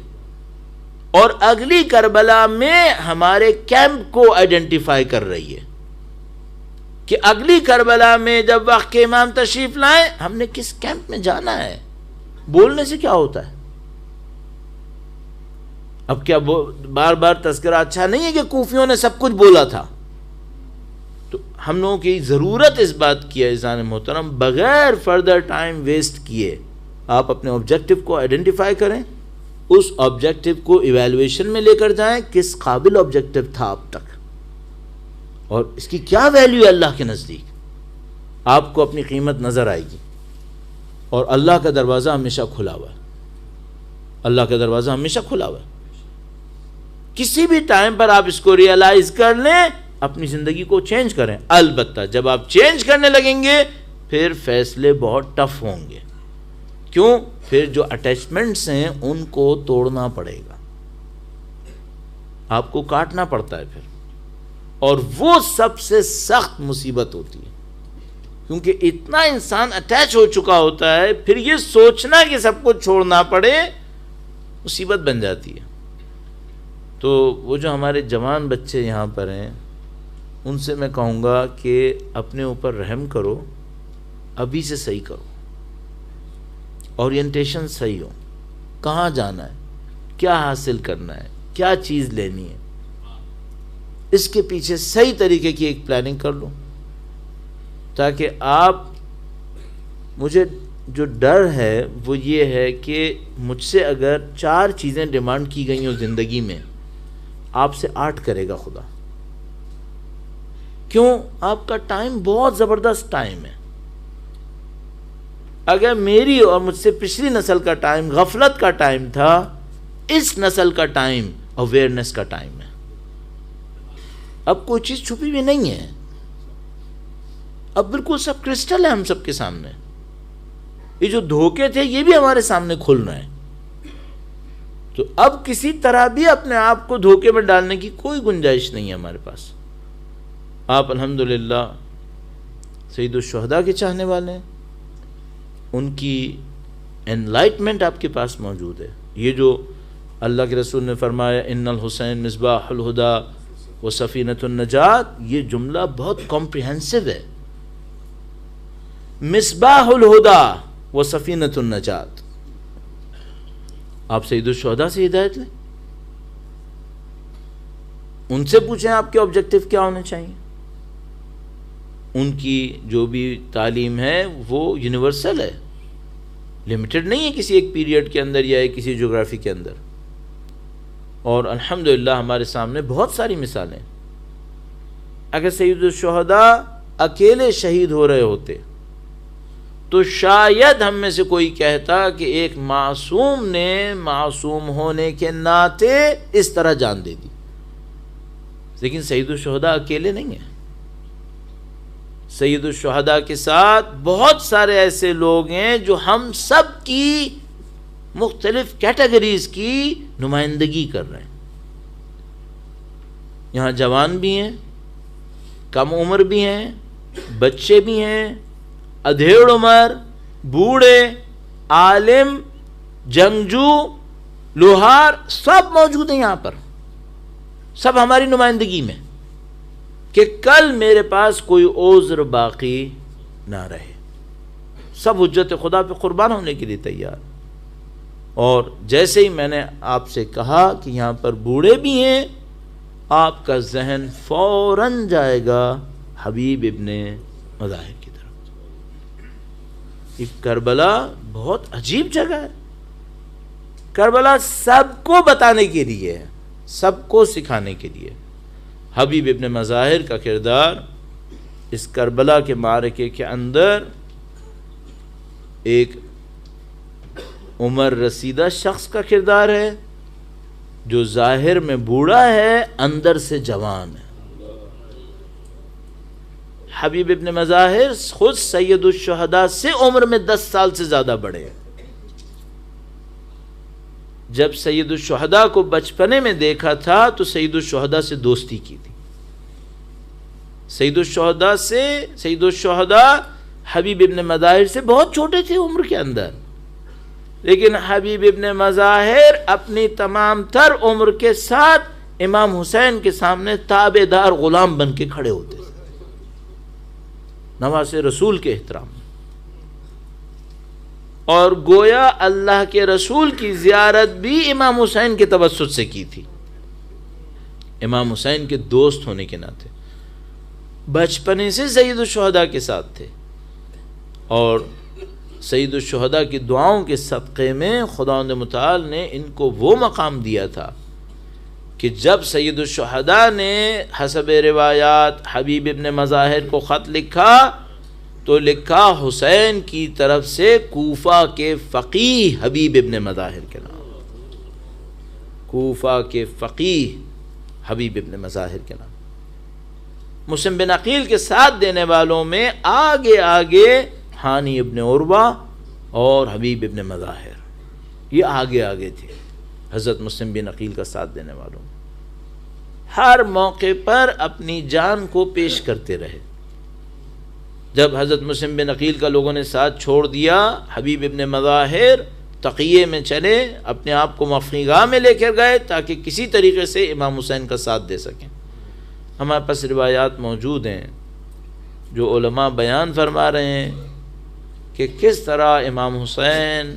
اور اگلی کربلا میں ہمارے کیمپ کو آئیڈینٹیفائی کر رہی ہے کہ اگلی کربلا میں جب وقت کے امام تشریف لائیں ہم نے کس کیمپ میں جانا ہے. بولنے سے کیا ہوتا ہے؟ اب کیا بار بار تذکرہ اچھا نہیں ہے کہ کوفیوں نے سب کچھ بولا تھا؟ تو ہم لوگوں کی ضرورت اس بات کی ہے عزیزان محترم، بغیر فردر ٹائم ویسٹ کیے آپ اپنے آبجیکٹیو کو آئیڈینٹیفائی کریں، اس آبجیکٹیو کو ایویلویشن میں لے کر جائیں. کس قابل آبجیکٹیو تھا اب تک اور اس کی کیا ویلیو ہے اللہ کے نزدیک. آپ کو اپنی قیمت نظر آئے گی. اور اللہ کا دروازہ ہمیشہ کھلا ہوا ہے، اللہ کا دروازہ ہمیشہ کھلا ہوا ہے. کسی بھی ٹائم پر آپ اس کو ریئلائز کر لیں، اپنی زندگی کو چینج کریں. البتہ جب آپ چینج کرنے لگیں گے پھر فیصلے بہت ٹف ہوں گے. کیوں؟ پھر جو اٹیچمنٹس ہیں ان کو توڑنا پڑے گا، آپ کو کاٹنا پڑتا ہے پھر. اور وہ سب سے سخت مصیبت ہوتی ہے، کیونکہ اتنا انسان اٹیچ ہو چکا ہوتا ہے، پھر یہ سوچنا کہ سب کو چھوڑنا پڑے مصیبت بن جاتی ہے. تو وہ جو ہمارے جوان بچے یہاں پر ہیں ان سے میں کہوں گا کہ اپنے اوپر رحم کرو، ابھی سے صحیح کرو، اورینٹیشن صحیح ہو، کہاں جانا ہے، کیا حاصل کرنا ہے، کیا چیز لینی ہے، اس کے پیچھے صحیح طریقے کی ایک پلاننگ کر لو. تاکہ آپ، مجھے جو ڈر ہے وہ یہ ہے کہ مجھ سے اگر 4 چیزیں ڈیمانڈ کی گئی ہوں زندگی میں، آپ سے 8 کرے گا خدا. کیوں؟ آپ کا ٹائم بہت زبردست ٹائم ہے. اگر میری اور مجھ سے پچھلی نسل کا ٹائم غفلت کا ٹائم تھا، اس نسل کا ٹائم اویئرنیس کا ٹائم ہے. اب کوئی چیز چھپی ہوئی نہیں ہے، اب بالکل سب کرسٹل ہے ہم سب کے سامنے. یہ جو دھوکے تھے یہ بھی ہمارے سامنے کھل رہے ہیں. تو اب کسی طرح بھی اپنے آپ کو دھوکے میں ڈالنے کی کوئی گنجائش نہیں ہے ہمارے پاس. آپ الحمدللہ سید الشہداء کے چاہنے والے ہیں, ان کی انلائٹمنٹ آپ کے پاس موجود ہے. یہ جو اللہ کے رسول نے فرمایا ان الحسین مصباح الہدا و سفینۃ النجات, یہ جملہ بہت کمپریہنسو ہے. مصباح الہدا و سفینۃ النجات. آپ سید الشہداء سے ہدایت لیں, ان سے پوچھیں آپ کے آبجیکٹو کیا ہونے چاہیے. ان کی جو بھی تعلیم ہے وہ یونیورسل ہے, لمیٹڈ نہیں ہے کسی ایک پیریڈ کے اندر یا کسی جغرافی کے اندر. اور الحمدللہ ہمارے سامنے بہت ساری مثالیں. اگر سید الشہداء اکیلے شہید ہو رہے ہوتے تو شاید ہم میں سے کوئی کہتا کہ ایک معصوم نے معصوم ہونے کے ناطے اس طرح جان دے دی. لیکن سید الشہداء اکیلے نہیں ہیں. سید الشہداء کے ساتھ بہت سارے ایسے لوگ ہیں جو ہم سب کی مختلف کیٹیگریز کی نمائندگی کر رہے ہیں. یہاں جوان بھی ہیں, کم عمر بھی ہیں, بچے بھی ہیں, ادھیڑ عمر, بوڑھے, عالم, جنگجو, لوہار, سب موجود ہیں یہاں پر, سب ہماری نمائندگی میں, کہ کل میرے پاس کوئی عذر باقی نہ رہے. سب حجت خدا پہ قربان ہونے کے لیے تیار. اور جیسے ہی میں نے آپ سے کہا کہ یہاں پر بوڑھے بھی ہیں, آپ کا ذہن فوراً جائے گا حبیب ابن مظاہر کی طرف. یہ کربلا بہت عجیب جگہ ہے. کربلا سب کو بتانے کے لیے ہے, سب کو سکھانے کے لیے. حبیب ابن مظاہر کا کردار اس کربلا کے معرکے کے اندر ایک عمر رسیدہ شخص کا کردار ہے جو ظاہر میں بوڑھا ہے, اندر سے جوان ہے. حبیب ابن مظاہر خود سید الشہداء سے عمر میں 10 سال سے زیادہ بڑے ہیں. جب سید الشہداء کو بچپنے میں دیکھا تھا تو سید الشہداء سے دوستی کی تھی. سید الشہداء حبیب ابن مظاہر سے بہت چھوٹے تھے عمر کے اندر, لیکن حبیب ابن مظاہر اپنی تمام تر عمر کے ساتھ امام حسین کے سامنے تابع دار غلام بن کے کھڑے ہوتے تھے, نواسے رسول کے احترام میں. اور گویا اللہ کے رسول کی زیارت بھی امام حسین کے توسط سے کی تھی, امام حسین کے دوست ہونے کے ناطے. بچپنے سے سید الشہداء کے ساتھ تھے, اور سید الشہداء کی دعاؤں کے صدقے میں خداوند متعال نے ان کو وہ مقام دیا تھا کہ جب سید الشہداء نے حسب روایات حبیب ابن مظاہر کو خط لکھا تو لکھا حسین کی طرف سے کوفہ کے فقیہ حبیب ابن مظاہر کے نام, کوفہ کے فقیہ حبیب ابن مظاہر کے نام. مسلم بن عقیل کے ساتھ دینے والوں میں آگے آگے ہانی ابن عروہ اور حبیب ابن مظاہر, یہ آگے آگے تھے حضرت مسلم بن عقیل کا ساتھ دینے والوں. ہر موقع پر اپنی جان کو پیش کرتے رہے. جب حضرت مسلم بن عقیل کا لوگوں نے ساتھ چھوڑ دیا, حبیب ابن مظاہر تقیے میں چلے, اپنے آپ کو مخفی گاہ میں لے کر گئے تاکہ کسی طریقے سے امام حسین کا ساتھ دے سکیں. ہمارے پاس روایات موجود ہیں جو علماء بیان فرما رہے ہیں کہ کس طرح امام حسین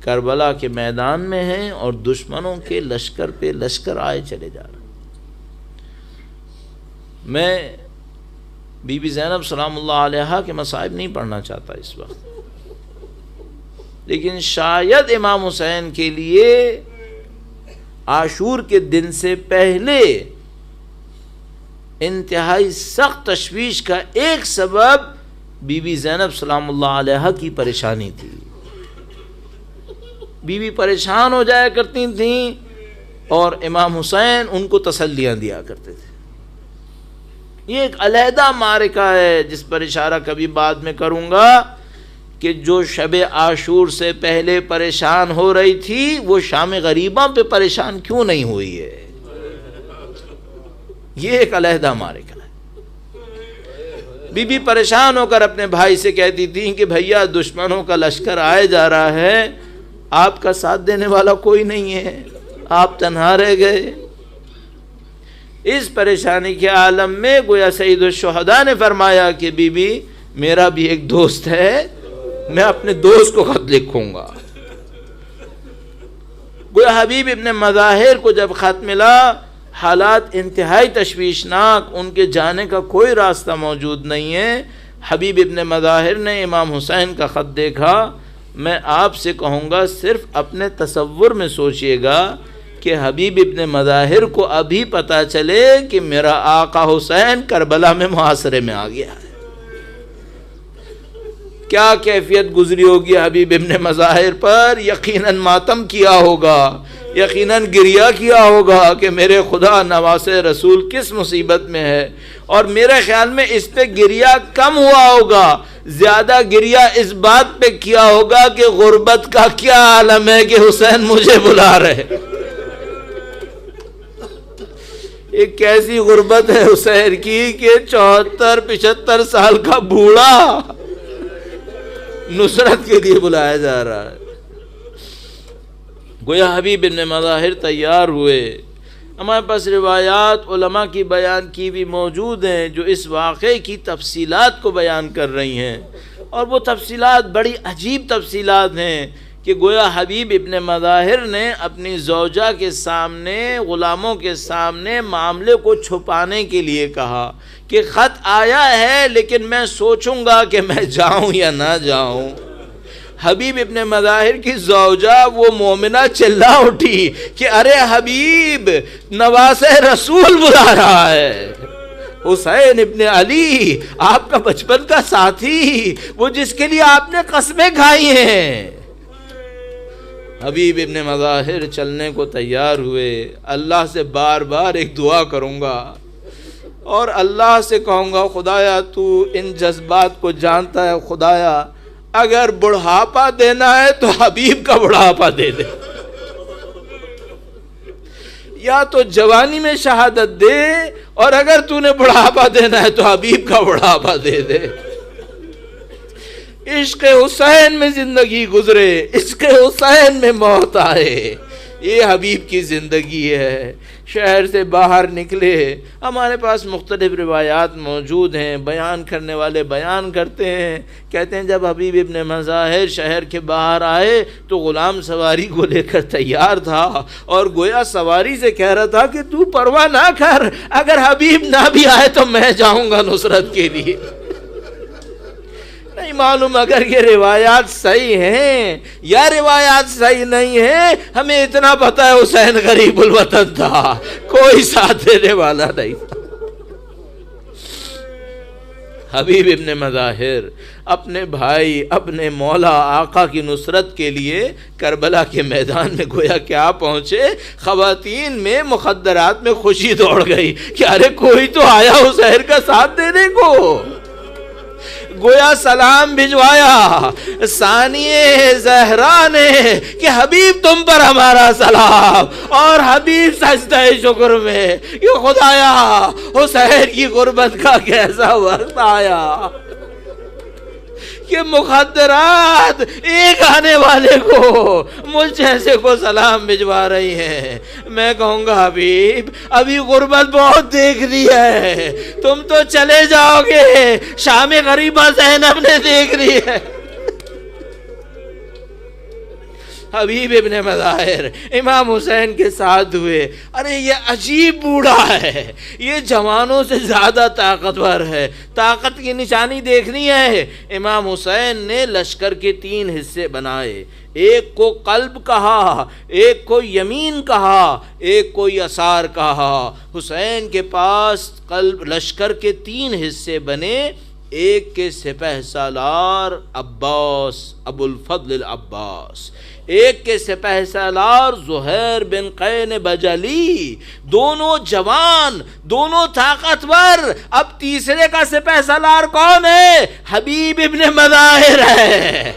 کربلا کے میدان میں ہیں اور دشمنوں کے لشکر پہ لشکر آئے چلے جا رہے ہیں. میں بی بی زینب سلام اللہ علیہا کے مصائب نہیں پڑھنا چاہتا اس وقت, لیکن شاید امام حسین کے لیے عاشور کے دن سے پہلے انتہائی سخت تشویش کا ایک سبب بی بی زینب سلام اللہ علیہا کی پریشانی تھی. بی بی پریشان ہو جایا کرتی تھیں اور امام حسین ان کو تسلیاں دیا کرتے تھے. یہ ایک علیحدہ معرکہ ہے جس پر اشارہ کبھی بعد میں کروں گا کہ جو شب عاشور سے پہلے پریشان ہو رہی تھی وہ شام غریبہ پہ پریشان کیوں نہیں ہوئی ہے؟ یہ ایک علیحدہ معرکہ ہے۔ بی بی پریشان ہو کر اپنے بھائی سے کہتی تھی کہ بھیا دشمنوں کا لشکر آئے جا رہا ہے، آپ کا ساتھ دینے والا کوئی نہیں ہے، آپ تنہا رہ گئے۔ اس پریشانی کے عالم میں گویا سید الشہداء نے فرمایا کہ بی بی میرا بھی ایک دوست ہے، میں اپنے دوست کو خط لکھوں گا۔ گویا حبیب ابن مظاہر کو جب خط ملا، حالات انتہائی تشویشناک، ان کے جانے کا کوئی راستہ موجود نہیں ہے۔ حبیب ابن مظاہر نے امام حسین کا خط دیکھا۔ میں آپ سے کہوں گا صرف اپنے تصور میں سوچئے گا کہ حبیب ابن مظاہر کو ابھی پتہ چلے کہ میرا آقا حسین کربلا میں محاصرے میں آ گیا ہے، کیا کیفیت گزری ہوگی حبیب ابن مظاہر پر؟ یقیناً ماتم کیا ہوگا، یقیناً گریہ کیا ہوگا کہ میرے خدا نواز رسول کس مصیبت میں ہے، اور میرے خیال میں اس پہ گریہ کم ہوا ہوگا، زیادہ گریہ اس بات پہ کیا ہوگا کہ غربت کا کیا عالم ہے کہ حسین مجھے بلا رہے۔ ایک کیسی غربت ہے حسین کی کہ 74-75 سال کا بوڑھا نصرت کے لیے بلایا جا رہا ہے۔ گویا حبیب ابن مظاہر تیار ہوئے۔ ہمارے پاس روایات علماء کی بیان کی بھی موجود ہیں جو اس واقعے کی تفصیلات کو بیان کر رہی ہیں، اور وہ تفصیلات بڑی عجیب تفصیلات ہیں کہ گویا حبیب ابن مظاہر نے اپنی زوجہ کے سامنے، غلاموں کے سامنے معاملے کو چھپانے کے لیے کہا کہ خط آیا ہے لیکن میں سوچوں گا کہ میں جاؤں یا نہ جاؤں۔ حبیب ابن مظاہر کی زوجہ وہ مومنہ چلا اٹھی کہ ارے حبیب، نواز رسول بلا رہا ہے، حسین ابن علی آپ کا بچپن کا ساتھی، وہ جس کے لیے آپ نے قسمیں کھائی ہیں۔ حبیب ابن مظاہر چلنے کو تیار ہوئے۔ اللہ سے بار بار ایک دعا کروں گا اور اللہ سے کہوں گا خدایا تو ان جذبات کو جانتا ہے، خدایا اگر بڑھاپا دینا ہے تو حبیب کا بڑھاپا دے دے، یا تو جوانی میں شہادت دے، اور اگر تو نے بڑھاپا دینا ہے تو حبیب کا بڑھاپا دے دے۔ عشق حسین میں زندگی گزرے، عشق حسین میں موت آئے، یہ حبیب کی زندگی ہے۔ شہر سے باہر نکلے، ہمارے پاس مختلف روایات موجود ہیں، بیان کرنے والے بیان کرتے ہیں، کہتے ہیں جب حبیب ابن مظاہر شہر کے باہر آئے تو غلام سواری کو لے کر تیار تھا، اور گویا سواری سے کہہ رہا تھا کہ تو پرواہ نہ کر، اگر حبیب نہ بھی آئے تو میں جاؤں گا نصرت کے لیے۔ نہیں معلوم اگر یہ روایات صحیح ہیں یا روایات صحیح نہیں ہیں، ہمیں اتنا پتہ ہے حسین غریب الوطن تھا، کوئی ساتھ دینے والا نہیں تھا۔ حبیب ابن مظاہر اپنے بھائی، اپنے مولا آقا کی نصرت کے لیے کربلا کے میدان میں گویا کیا پہنچے، خواتین میں مخدرات میں خوشی دوڑ گئی کہ ارے کوئی تو آیا حسین کا ساتھ دینے کو۔ گویا سلام بھجوایا ثانیہ زہرا نے کہ حبیب تم پر ہمارا سلام، اور حبیب سجدہ شکر میں کہ خدایا حسین کی غربت کا کیسا وقت آیا کہ مخدرات ایک آنے والے کو، مجھ جیسے کو سلام بھجوا رہی ہیں۔ میں کہوں گا حبیب ابھی غربت بہت دیکھ لی ہے، تم تو چلے جاؤ گے، شام غریبہ زینب نے دیکھ لی ہے۔ حبیب ابن مظاہر امام حسین کے ساتھ ہوئے۔ ارے یہ عجیب بوڑھا ہے، یہ جوانوں سے زیادہ طاقتور ہے، طاقت کی نشانی دیکھنی ہے۔ امام حسین نے لشکر کے 3 حصے بنائے، ایک کو قلب کہا، ایک کو یمین کہا، ایک کو یسار کہا۔ حسین کے پاس قلب لشکر کے 3 حصے بنے، ایک کے سپہ سالار عباس ابو الفضل العباس، ایک کے سپہ سالار زہیر بن قین بجلی، دونوں جوان، دونوں طاقتور۔ اب تیسرے کا سپہ سالار کون ہے؟ حبیب ابن مظاہر ہے۔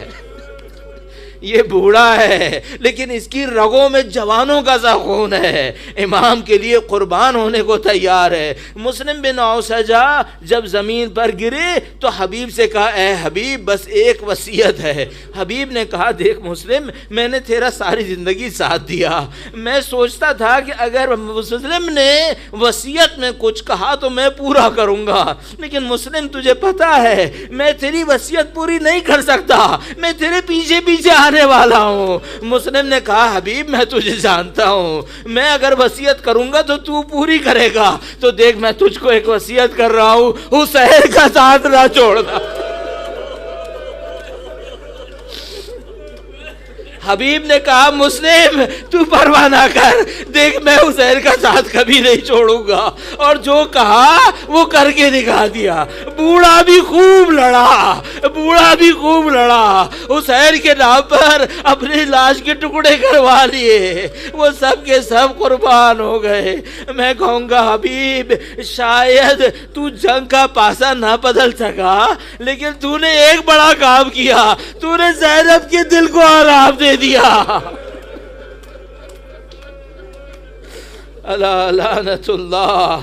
یہ بوڑھا ہے لیکن اس کی رگوں میں جوانوں کا سا خون ہے، امام کے لیے قربان ہونے کو تیار ہے۔ مسلم بن اوسجہ جب زمین پر گرے تو حبیب سے کہا اے حبیب بس ایک وصیت ہے۔ حبیب نے کہا دیکھ مسلم، میں نے تیرا ساری زندگی ساتھ دیا، میں سوچتا تھا کہ اگر مسلم نے وصیت میں کچھ کہا تو میں پورا کروں گا، لیکن مسلم تجھے پتا ہے میں تیری وصیت پوری نہیں کر سکتا، میں تیرے پیچھے پیچھے آنے والا ہوں۔ مسلم نے کہا حبیب میں تجھے جانتا ہوں، میں اگر وصیت کروں گا تو پوری کرے گا، تو دیکھ میں تجھ کو ایک وصیت کر رہا ہوں، حسین کا ساتھ نہ چھوڑنا۔ حبیب نے کہا مسلم تو پرواہ نہ کر، دیکھ میں حسین کا ساتھ کبھی نہیں چھوڑوں گا، اور جو کہا وہ کر کے دکھا دیا۔ بوڑھا بھی خوب لڑا، بوڑھا بھی خوب لڑا، حسین کے نام پر اپنی لاش کے ٹکڑے کروا لیے، وہ سب کے سب قربان ہو گئے۔ میں کہوں گا حبیب شاید تو جنگ کا پاسا نہ بدل سکا، لیکن تو نے ایک بڑا کام کیا، تو نے زینب کے دل کو آرام دے دیا۔ الا لعنت اللہ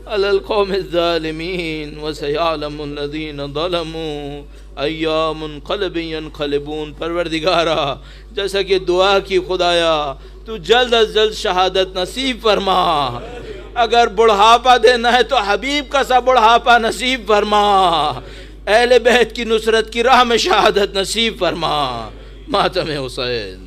علی القوم الظالمین وسیعلم الذین ظلموا ای منقلب ینقلبون۔ پروردگارا جیسا کہ دعا کی خدایا تو جلد از جلد شہادت نصیب فرما، اگر بڑھاپا دینا ہے تو حبیب کا سا بڑھاپا نصیب فرما، اہل بیت کی نصرت کی راہ میں شہادت نصیب فرما۔ ماتم حسین۔